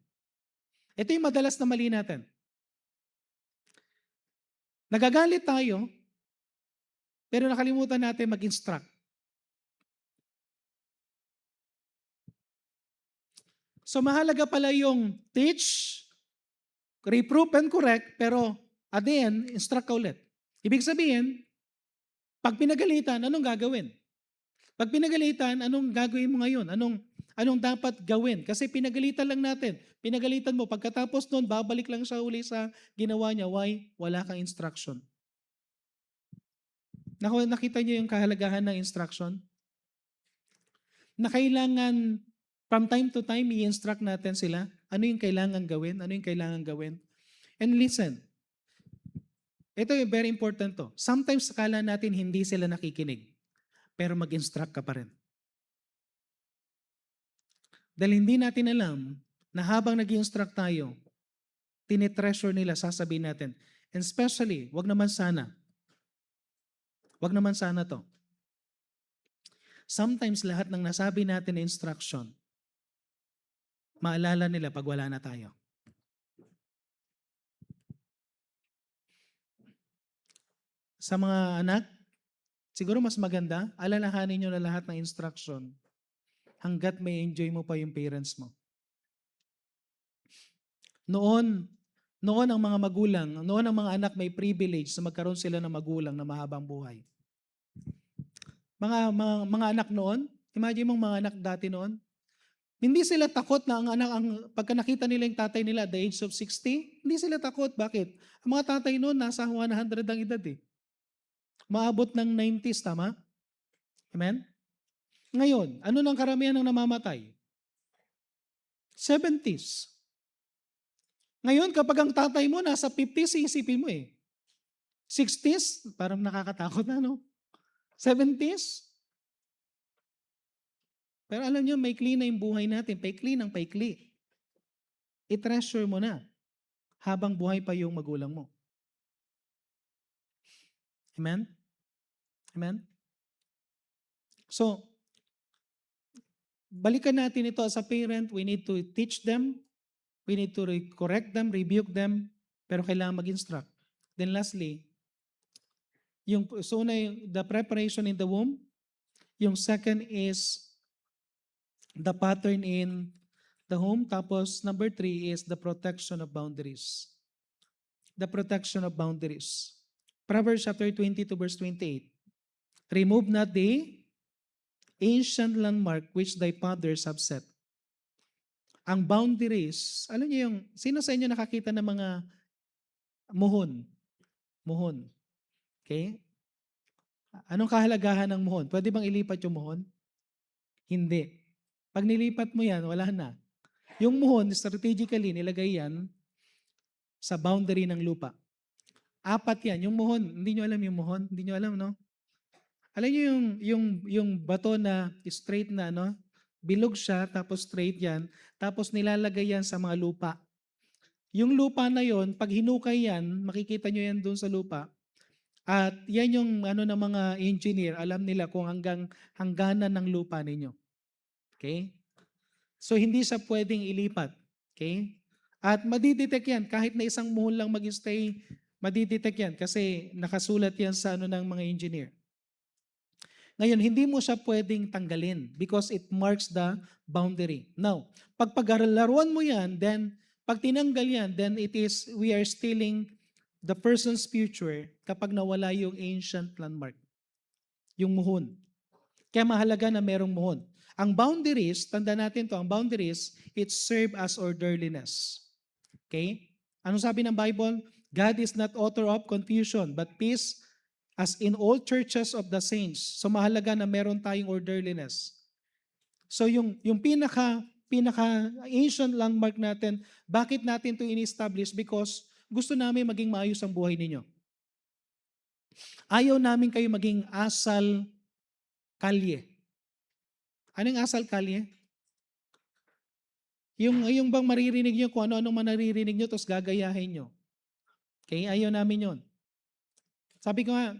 Ito yung madalas na mali natin. Nagagalit tayo, pero nakalimutan natin mag-instruct. So mahalaga pala yung teach, reproof and correct, pero at the end, instruct ka ulit. Ibig sabihin, pag pinagalitan, anong gagawin? Pag pinagalitan, anong gagawin mo ngayon? Anong dapat gawin? Kasi pinagalitan lang natin. Pinagalitan mo, pagkatapos nun, babalik lang siya uli sa ginawa niya. Why? Wala kang instruction. Nakita niyo yung kahalagahan ng instruction? Na kailangan, from time to time, i-instruct natin sila. Ano yung kailangan gawin? Ano yung kailangan gawin? And listen, ito yung very important to. Sometimes akala natin hindi sila nakikinig, pero mag-instruct ka pa rin. Dahil hindi natin alam na habang nag-instruct tayo, tinitreasure nila, sasabihin natin. And especially, wag naman sana to. Sometimes lahat ng nasabi natin na instruction, maalala nila pag wala na tayo. Sa mga anak, siguro mas maganda, alalahanin nyo na lahat ng instruction hanggat may enjoy mo pa yung parents mo. Noon ang mga magulang, noon ang mga anak may privilege na magkaroon sila ng magulang na mahabang buhay. Mga anak noon, imagine mong mga anak dati noon, hindi sila takot na pagka nakita nila yung tatay nila at the age of 60, hindi sila takot. Bakit? Ang mga tatay noon, nasa 100 ang edad eh. Maabot ng 90s, tama? Amen? Ngayon, ano nang karamihan ng namamatay? 70s. Ngayon, kapag ang tatay mo nasa 50s, isipin mo eh. 60s, parang nakakatakot na, no? 70s? Pero alam nyo, maikli na yung buhay natin. Paikli ng paikli. I-treasure mo na habang buhay pa yung magulang mo. Amen? Amen? So, balikan natin ito as a parent. We need to teach them. We need to correct them, rebuke them. Pero kailangan mag-instruct. Then lastly, the preparation in the womb. Yung second is the pattern in the home. Tapos number 3 is the protection of boundaries. The protection of boundaries. Proverbs chapter 22 verse 28. Remove not the ancient landmark which thy fathers have set. Ang boundaries, alam niyo yung, sino sa inyo nakakita ng mga muhon? Muhon. Okay? Anong kahalagahan ng muhon? Pwede bang ilipat yung muhon? Hindi. Pag nilipat mo yan, wala na. Yung muhon, strategically, nilagay yan sa boundary ng lupa. 4 yan. Yung muhon, hindi nyo alam yung muhon? Hindi nyo alam, no? Alam nyo yung bato na straight na, no? Bilog siya, tapos straight yan, tapos nilalagay yan sa mga lupa. Yung lupa na yon, pag hinukay yan, makikita nyo yan doon sa lupa. At yan yung ng mga engineer, alam nila kung hangganan ng lupa ninyo. Okay? So hindi siya pwedeng ilipat. Okay? At madidetect yan, kahit na isang muhon lang mag-stay, madidetect yan kasi nakasulat yan sa ng mga engineer. Ngayon, hindi mo siya pwedeng tanggalin because it marks the boundary. Now, pag paglalaruan mo yan, then pag tinanggal yan, then we are stealing the person's future kapag nawala yung ancient landmark, yung muhon. Kaya mahalaga na merong muhon. Ang boundaries, tanda natin to, ang boundaries, it serve as orderliness. Okay? Anong sabi ng Bible? God is not author of confusion, but peace, as in all churches of the saints. So mahalaga na meron tayong orderliness. So yung pinaka pinaka-ancient landmark natin. Bakit natin ito in-establish? Because gusto namin maging maayos ang buhay ninyo. Ayaw namin kayo maging asal kalye. Anong asal kalye? Yung bang maririnig nyo kung ano-ano man naririnig nyo tapos gagayahin nyo. Okay? Ayaw namin yon. Sabi ko nga,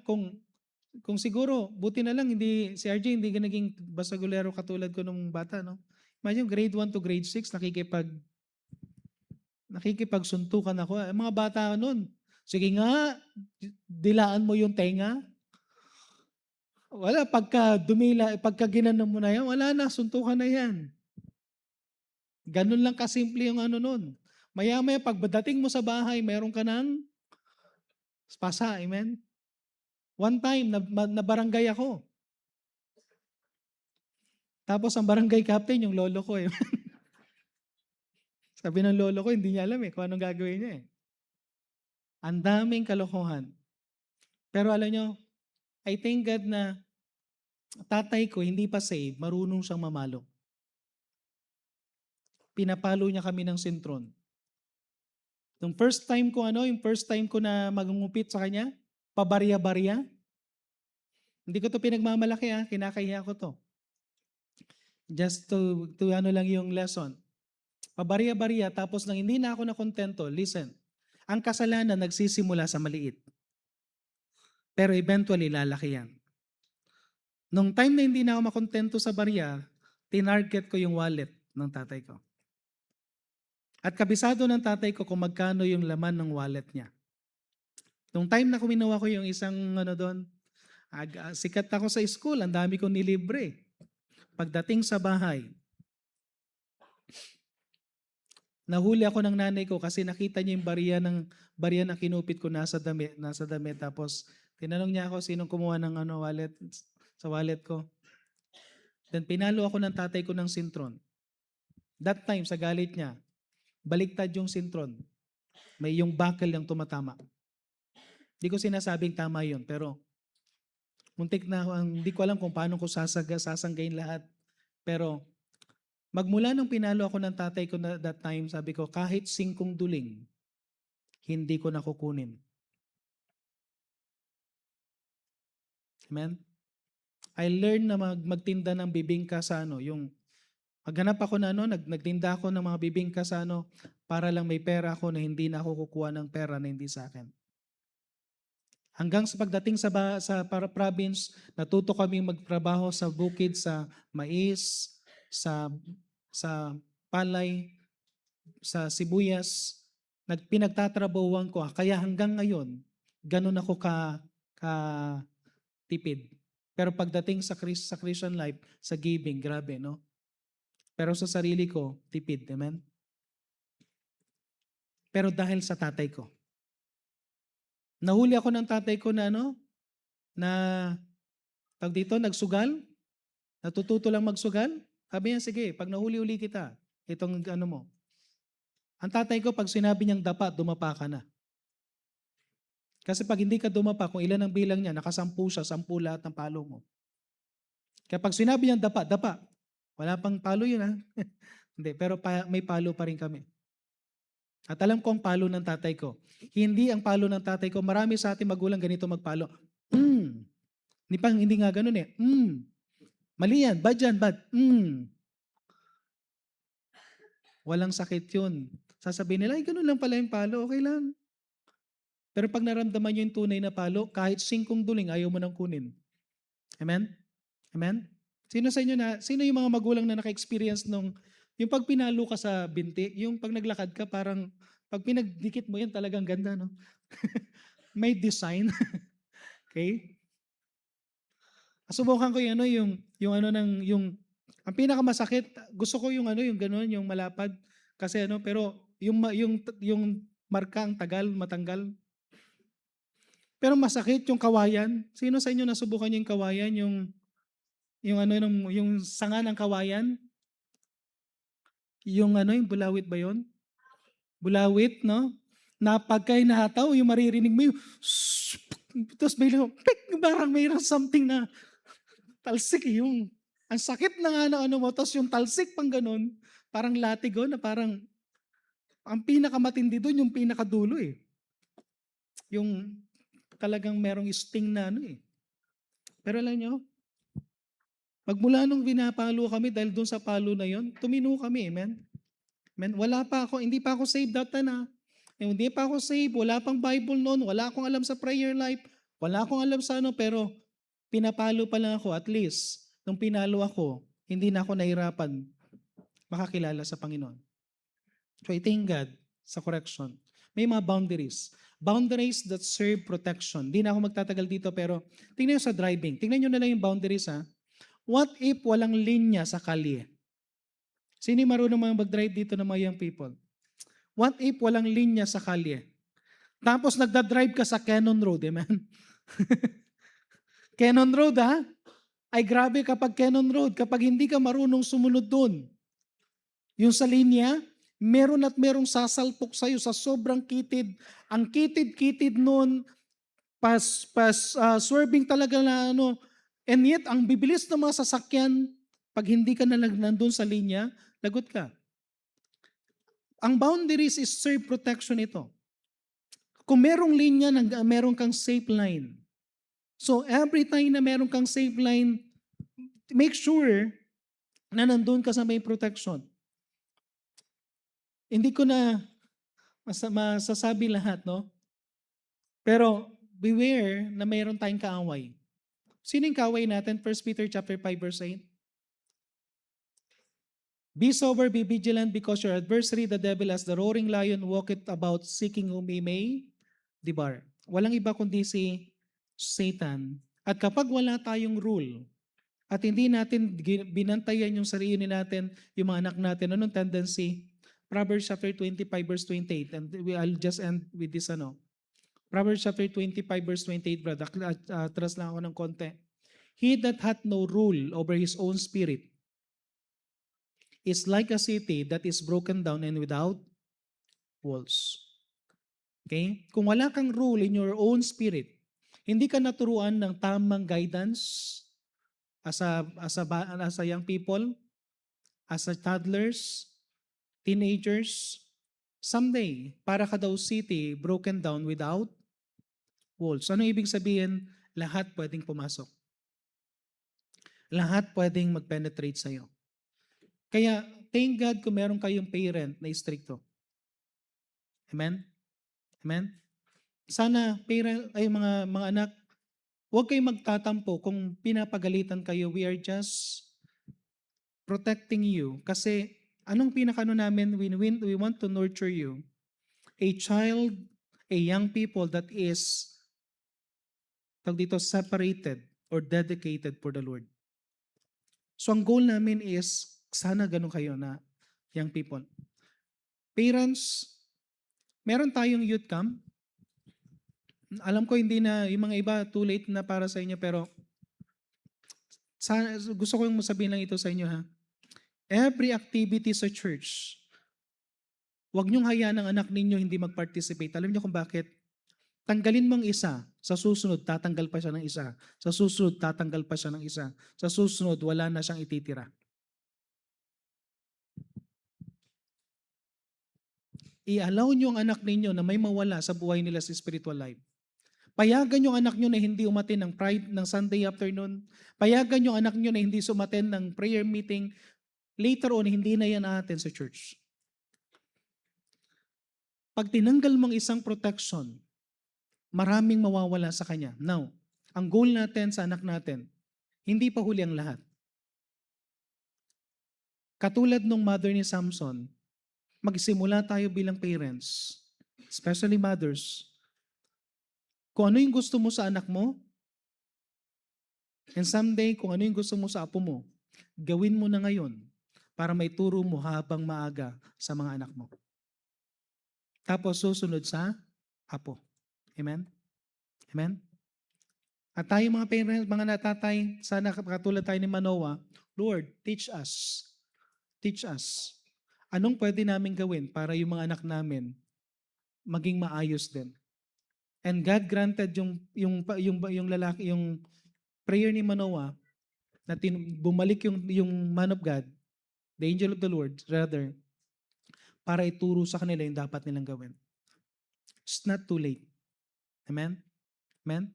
kung siguro, buti na lang, hindi, si RJ hindi ka naging basagulero katulad ko nung bata, no? Imagine, grade 1 to grade 6, nakikipagsuntukan ako. Mga bata noon, sige nga, dilaan mo yung tenga. Wala, pagka ginanon mo na yan, wala na, suntukan na yan. Ganun lang kasimple yung ano nun. Maya-maya, pagdating mo sa bahay, mayroon ka ng pasa, amen? One time, na barangay ako. Tapos ang barangay captain, yung lolo ko eh. Sabi ng lolo ko, hindi niya alam eh kung anong gagawin niya eh. Ang daming kalokohan. Pero alam nyo, I thank God na tatay ko hindi pa save, marunong siyang mamalo. Pinapalo niya kami ng sintron. Yung first time ko na magungupit sa kanya, pabarya-barya. Hindi ko to pinagmamalaki kinakahiya ko to. Just to ano lang yung lesson. Pabarya-barya, tapos nang hindi na ako nakontento, listen, ang kasalanan nagsisimula sa maliit. Pero eventually, lalaki yan. Nung time na hindi na ako makontento sa barya, tinarget ko yung wallet ng tatay ko. At kabisado ng tatay ko kung magkano yung laman ng wallet niya. Nung time na kuminawa ko yung isang doon, sikat ako sa school, ang dami kong nilibre. Pagdating sa bahay, nahuli ako ng nanay ko kasi nakita niya yung barya na kinupit ko nasa damit. Tapos tinanong niya ako sinong kumuha ng wallet sa wallet ko. Then pinalo ako ng tatay ko ng sintron. That time sa galit niya, baliktad yung sintron. May yung buckle yung tumatama. Hindi ko sinasabing tama yun, pero muntik na ako, hindi ko alam kung paano ko sasanggayin lahat. Pero magmula nung pinalo ako ng tatay ko na that time, sabi ko, kahit 5 duling, hindi ko nakukunin. Amen? I learned na magtinda ng bibingka sa yung maghanap ako na nagtinda ako ng mga bibingka sa para lang may pera ako na hindi na ako kukuha ng pera na hindi sa akin. Hanggang sa pagdating sa province, natuto kami magtrabaho sa bukid, sa mais, sa palay, sa sibuyas. Pinagtatrabahuan ko. Kaya hanggang ngayon, ganun ako tipid. Pero pagdating sa Christian life, sa giving, grabe, no? Pero sa sarili ko, tipid. Amen? Pero dahil sa tatay ko. Nahuli ako ng tatay ko na tawag dito, nagsugal. Natututo lang magsugal. Sabi niya, sige, pag nahuli-uli kita, itong mo. Ang tatay ko, pag sinabi niyang dapa, dumapa ka na. Kasi pag hindi ka dumapa, kung ilan ang bilang niya, nakasampu siya, 10 lahat ng palo mo. Kaya pag sinabi niyang dapa, dapa. Wala pang palo yun Hindi, pero may palo pa rin kami. At alam ko ang palo ng tatay ko. Hindi ang palo ng tatay ko. Marami sa ating magulang ganito magpalo. Hindi nga ganun Mali yan. Bad yan. Bad. Walang sakit yun. Sasabihin nila, ay ganun lang pala yung palo. Okay lang. Pero pag naramdaman nyo yung tunay na palo, kahit 5 duling, ayaw mo nang kunin. Amen? Amen? Sino yung mga magulang na naka-experience yung pag pinalo ka sa binti, yung pag naglakad ka, parang pag pinagdikit mo yan, talagang ganda, no? May design. Okay? Subukan ko ang pinakamasakit, gusto ko yung gano'n, yung malapad. Kasi pero yung marka ang matanggal. Pero masakit yung kawayan. Sino sa inyo nasubukan yung kawayan, yung sanga ng kawayan? Yung bulawit ba yun? Bulawit, no? Na pagka hinahataw, yung maririnig mo yung tapos parang mayroon something na talsik yung ang sakit na nga na mo, tapos yung talsik pang ganun. parang latigo na parang ang pinakamatindi doon yung pinakadulo eh. Yung talagang merong sting na ano eh. Pero alam nyo, magmula nung pinapalo kami dahil doon sa palo na yon, tumino kami, amen? Amen? Wala pa ako, hindi pa ako saved that time na. Hindi pa ako saved, wala pang Bible noon, wala akong alam sa prayer life, wala akong alam sa ano, pero pinapalo pa lang ako, at least, nung pinalo ako, hindi na ako nahirapan makakilala sa Panginoon. So I thank God sa correction. May mga boundaries. Boundaries that serve protection. Di na ako magtatagal dito pero tingnan nyo sa driving. Tingnan nyo na lang yung boundaries ha. What if walang linya sa kalye? Sino yung marunong mga mag-drive dito ng mga young people? What if walang linya sa kalye? Tapos nagda-drive ka sa Cannon Road, amen? Cannon Road ha? Ay grabe kapag Cannon Road, kapag hindi ka marunong sumunod doon, yung sa linya, meron at merong sasalpok sa'yo sa sobrang kitid. Ang kitid-kitid noon, swerving talaga na ano. And yet, ang bibilis ng mga sasakyan, pag hindi ka na nandun sa linya, lagot ka. Ang boundaries is serve protection ito. Kung merong linya, meron kang safe line. So every time na meron kang safe line, make sure na nandun ka sa may protection. Hindi ko na masasabi lahat, no? Pero beware na mayroon tayong kaaway. Sino yung kaaway natin? 1 Peter chapter 5 verse 8. Be sober, be vigilant, because your adversary, the devil, as the roaring lion, walketh about seeking whom he may devour. Walang iba kundi si Satan. At kapag wala tayong rule, at hindi natin binantayan yung sarili natin, yung mga anak natin, anong tendency? Proverbs chapter 25 verse 28. And I'll just end with this ano. Proverbs chapter 25 verse 28, brother. Atras lang ako ng konti. He that hath no rule over his own spirit is like a city that is broken down and without walls. Okay? Kung wala kang rule in your own spirit, hindi ka naturuan ng tamang guidance as a young people, as a toddlers, teenagers, someday, para ka daw city broken down without walls. Ano ibig sabihin? Lahat pwedeng pumasok. Lahat pwedeng mag-penetrate sa'yo. Kaya, thank God kung meron kayong parent na stricto. Amen? Amen? Sana, parent, ay mga anak, huwag kayong magtatampo kung pinapagalitan kayo. We are just protecting you. Kasi, anong pinakano namin, we want to nurture you. A child, a young people that is, separated or dedicated for the Lord. So, ang goal namin is, sana ganun kayo na young people. Parents, meron tayong youth camp. Alam ko hindi na, yung mga iba, too late na para sa inyo, pero gusto ko yung sabihin lang ito sa inyo ha. Every activity sa church, huwag niyong hayaan ang anak ninyo hindi mag-participate. Alam niyo kung bakit? Tanggalin mong isa, sa susunod, tatanggal pa siya ng isa. Sa susunod, tatanggal pa siya ng isa. Sa susunod, wala na siyang ititira. I-allow niyo ang anak ninyo na may mawala sa buhay nila sa spiritual life. Payagan yung anak nyo na hindi umatin ng pride ng Sunday afternoon. Payagan yung anak nyo na hindi sumaten ng prayer meeting. Later on, hindi na yan atin sa church. Pag tinanggal mong isang protection, maraming mawawala sa kanya. Now, ang goal natin sa anak natin, hindi pa huli ang lahat. Katulad nung mother ni Samson, magsimula tayo bilang parents, especially mothers. Kung ano yung gusto mo sa anak mo, and someday kung ano yung gusto mo sa apo mo, gawin mo na ngayon para may turo mo habang maaga sa mga anak mo. Tapos susunod sa apo. Amen? Amen? At tayo mga parents, mga natatay, sana katulad tayo ni Manoah, Lord, teach us. Teach us. Anong pwede namin gawin para yung mga anak namin maging maayos din? And God granted yung lalaki, yung prayer ni Manoah, na bumalik yung man of God, the angel of the Lord, rather, para ituro sa kanila yung dapat nilang gawin. It's not too late. Amen? Amen?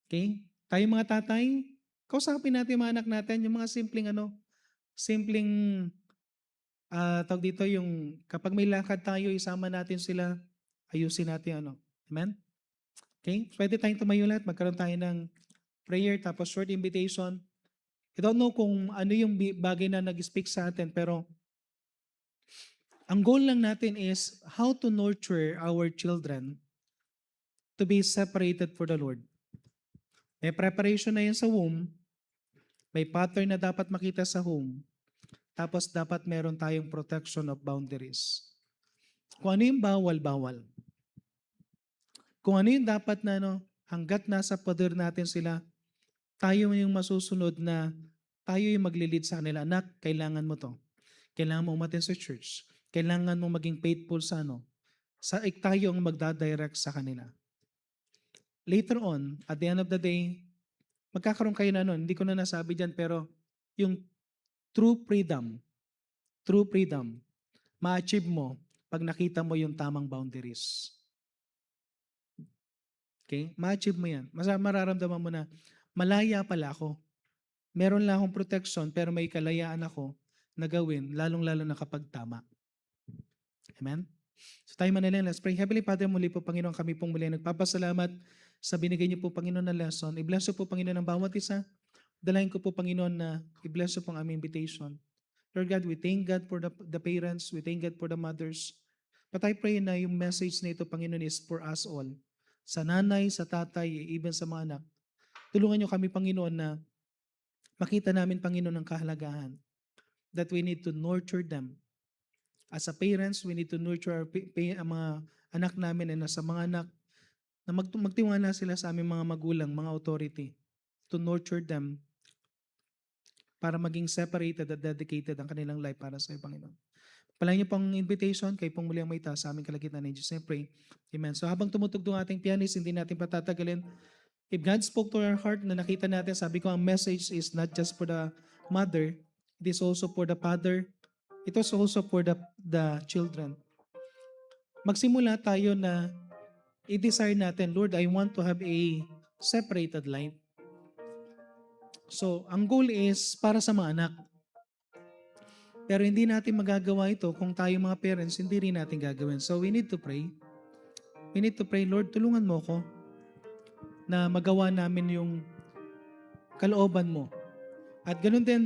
Okay? Tayo mga tatay, kausapin natin yung mga anak natin, yung mga simpleng, tawag dito, yung kapag may lakad tayo, isama natin sila, ayusin natin Amen? Okay? Pwede tayong tumayo lahat, magkaroon tayo ng prayer, tapos short invitation. I don't know kung ano yung bagay na nag-speak sa atin, pero ang goal lang natin is how to nurture our children to be separated for the Lord. May preparation na yan sa womb, may pattern na dapat makita sa home, tapos dapat meron tayong protection of boundaries. Kung ano yung bawal, bawal. Kung ano yung dapat na hanggat nasa poder natin sila, tayo yung masusunod na tayo yung maglilid sa kanila. Anak, kailangan mo to. Kailangan mo umattend sa church. Kailangan mo maging faithful sa tayo ang magdadirect sa kanila. Later on, at the end of the day, magkakaroon kayo na hindi ko na nasabi dyan, pero yung true freedom, ma-achieve mo pag nakita mo yung tamang boundaries. Okay? Ma-achieve mo yan. Mararamdaman mo na, malaya pala ako. Meron lang akong protection, pero may kalayaan ako na gawin, lalong-lalo na kapag tama. Amen? So tayo manalangin, let's pray. Heavenly Father, muli po Panginoon, kami pong muli nagpapasalamat sa binigay niyo po Panginoon na lesson. I-bless po Panginoon ang bawat isa. Dalayan ko po Panginoon na i-bless po ang aming invitation. Lord God, we thank God for the parents, we thank God for the mothers. But I pray na yung message na ito Panginoon is for us all. Sa nanay, sa tatay, even sa mga anak. Tulungan niyo kami Panginoon na makita namin Panginoon ang kahalagahan that we need to nurture them. As a parents, we need to nurture ang mga anak namin and sa mga anak na magtiwala sila sa aming mga magulang, mga authority, to nurture them para maging separated at dedicated ang kanilang life para sa Panginoon. Palayan niyo pong invitation, kayo pong muli ang may taas sa aming kalagitan ng Diyos. I pray. Amen. So habang tumutugtog ating pianist, hindi natin patatagalin. If God spoke to our heart na nakita natin, sabi ko ang message is not just for the mother, it is also for the father, it is also for the children. Magsimula tayo na i-desire natin, Lord, I want to have a separated life. So, ang goal is para sa mga anak. Pero hindi natin magagawa ito kung tayo mga parents, hindi rin natin gagawin. So, we need to pray. We need to pray, Lord, tulungan mo ko na magawa namin yung kalooban mo. At ganoon din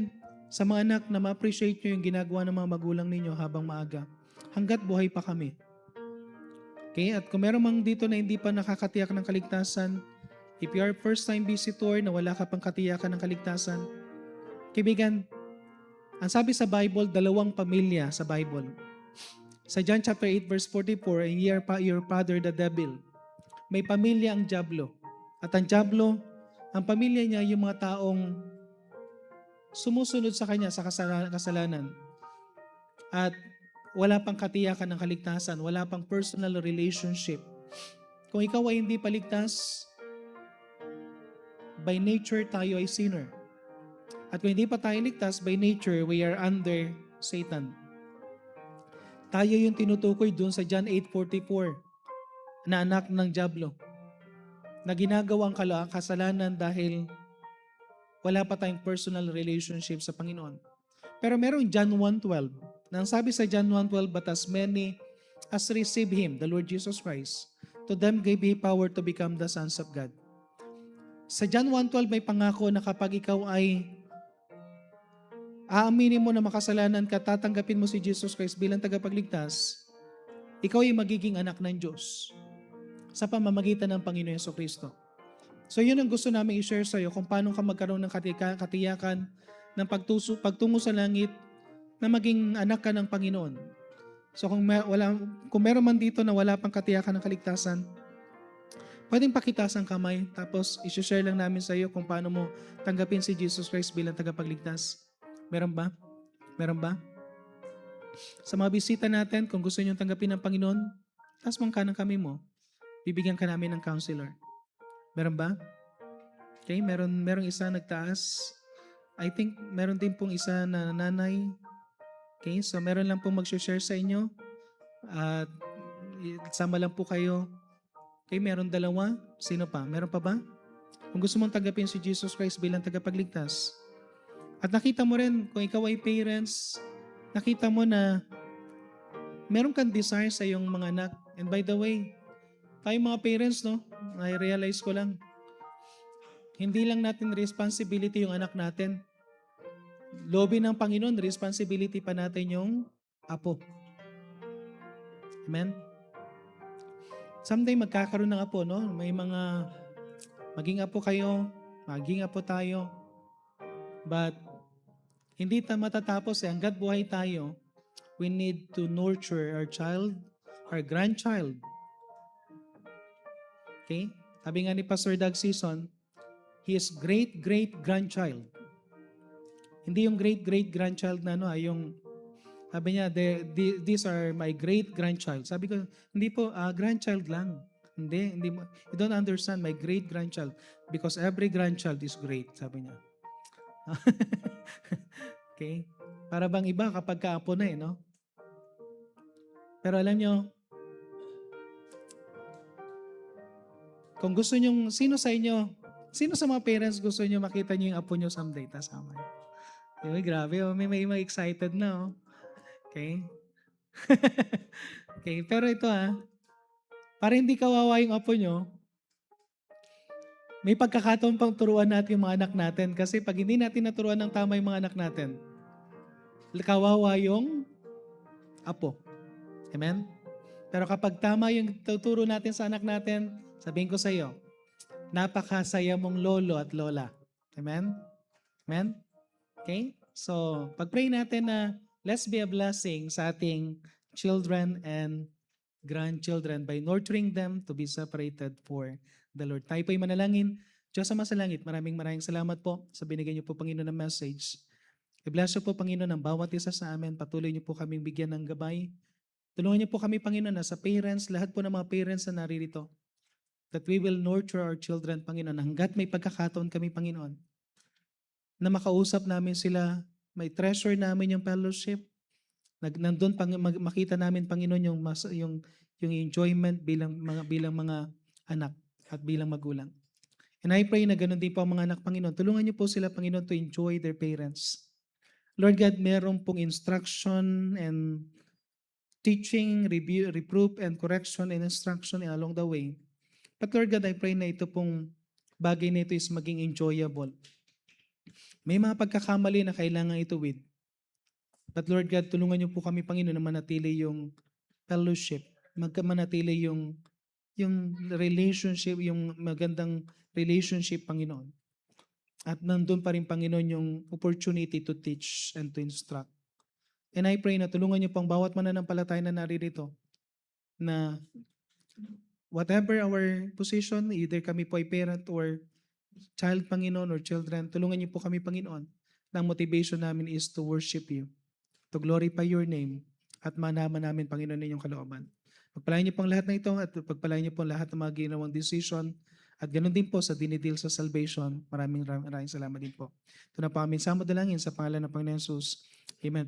sa mga anak na ma-appreciate nyo yung ginagawa ng mga magulang ninyo habang maaga. Hanggat buhay pa kami. Okay? At kung meron mang dito na hindi pa nakakatiyak ng kaligtasan, if you are first-time visitor na wala ka pang katiyakan ng kaligtasan, kaibigan, ang sabi sa Bible, 2 pamilya sa Bible. Sa John chapter 8 verse 44, and ye are your father the devil. May pamilya ang Diablo. At ang Diablo, ang pamilya niya yung mga taong sumusunod sa kanya sa kasalanan. At wala pang katiyakan ng kaligtasan, wala pang personal relationship. Kung ikaw ay hindi paligtas, by nature tayo ay sinner. At kung hindi pa tayo ligtas, by nature, we are under Satan. Tayo yung tinutukoy dun sa John 8:44 na anak ng Diablo na ginagawang kasalanan dahil wala pa tayong personal relationship sa Panginoon. Pero merong John 1:12 na ang sabi sa John 1:12, but as many as receive Him, the Lord Jesus Christ, to them gave He power to become the sons of God. Sa John 1:12 may pangako na kapag ikaw ay aaminin mo na makasalanan ka, tatanggapin mo si Jesus Christ bilang tagapagligtas, ikaw ay magiging anak ng Diyos sa pamamagitan ng Panginoon Jesucristo. So yun ang gusto namin i-share sa iyo kung paano ka magkaroon ng katiyakan ng pagtungo sa langit na maging anak ka ng Panginoon. So kung meron man dito na wala pang katiyakan ng kaligtasan, pwedeng pakitas ang kamay tapos i-share lang namin sa iyo kung paano mo tanggapin si Jesus Christ bilang tagapagligtas. Meron ba? Meron ba? Sa mga bisita natin, kung gusto niyo tanggapin ng Panginoon, taas mong kanang kami mo. Bibigyan ka namin ng counselor. Meron ba? Okay, merong isa nagtaas. I think meron din pong isa na nanay. Okay, so meron lang pong mag-share sa inyo at sama lang po kayo. Okay, meron dalawa. Sino pa? Meron pa ba? Kung gusto mong tanggapin si Jesus Christ bilang tagapagligtas. At nakita mo rin, kung ikaw ay parents, nakita mo na meron kang desire sa iyong mga anak. And by the way, tayo mga parents, no? I-realize ko lang, hindi lang natin responsibility yung anak natin. Lobi ng Panginoon, responsibility pa natin yung apo. Amen? Someday magkakaroon ng apo, no? May mga, maging apo kayo, maging apo tayo. But, hindi matatapos eh. Hanggat buhay tayo, we need to nurture our child, our grandchild. Okay? Sabi nga ni Pastor Doug Season, his great-great-grandchild. Hindi yung great-great-grandchild na ano, yung sabi niya, these are my great-grandchild. Sabi ko, hindi po, grandchild lang. Hindi mo, you don't understand my great-grandchild because every grandchild is great, sabi niya. Okay? Para bang iba kapag kaapo na eh, no? Pero alam nyo, kung gusto nyong, sino sa mga parents gusto nyo makita nyo yung apo nyo someday, tasama nyo? Diba, grabe, oh, may mga excited na, oh. Okay? Okay, pero ito para hindi kawawa yung apo nyo, may pagkakataon pang turuan natin yung mga anak natin kasi pag hindi natin naturuan ng tama yung mga anak natin, kawawa yung apo. Amen? Pero kapag tama yung tuturo natin sa anak natin, sabihin ko sa iyo, napakasaya mong lolo at lola. Amen? Amen? Okay? So, pag-pray natin na let's be a blessing sa ating children and grandchildren by nurturing them to be separated for the Lord. Tayo po'y manalangin. Diyos sa masalangit, maraming salamat po sa binigay niyo po, Panginoon, ng message. I-bless niyo po, Panginoon, ang bawat isa sa amin. Patuloy niyo po kaming bigyan ng gabay. Tulungan niyo po kami, Panginoon, na sa parents, lahat po ng mga parents na naririto, that we will nurture our children, Panginoon, hanggat may pagkakataon kami, Panginoon, na makausap namin sila, may treasure namin yung fellowship, nandun makita namin, Panginoon, yung enjoyment bilang mga anak at bilang magulang. And I pray na ganun din po ang mga anak, Panginoon. Tulungan niyo po sila, Panginoon, to enjoy their parents. Lord God, meron pong instruction and teaching, reproof, and correction and instruction along the way. But Lord God, I pray na ito pong bagay na ito is maging enjoyable. May mga pagkakamali na kailangan ituwid. But Lord God, tulungan niyo po kami, Panginoon, na manatili yung fellowship, manatili yung relationship, yung magandang relationship, Panginoon. At nandun pa rin, Panginoon, yung opportunity to teach and to instruct. And I pray na tulungan niyo pang bawat mananampalataya na naririto na whatever our position, either kami po ay parent or child, Panginoon, or children, tulungan niyo po kami, Panginoon, na ang motivation namin is to worship you, to glorify your name, at manaman namin, Panginoon, inyong kalooban. Pagpalain niyo pong lahat na ito at pagpalain niyo pong lahat ng mga ginawang decision at ganoon din po sa dinidil sa salvation. Maraming salamat din po. Ito na po aming samad dalangin sa pangalan ng Panginoon Jesus. Amen.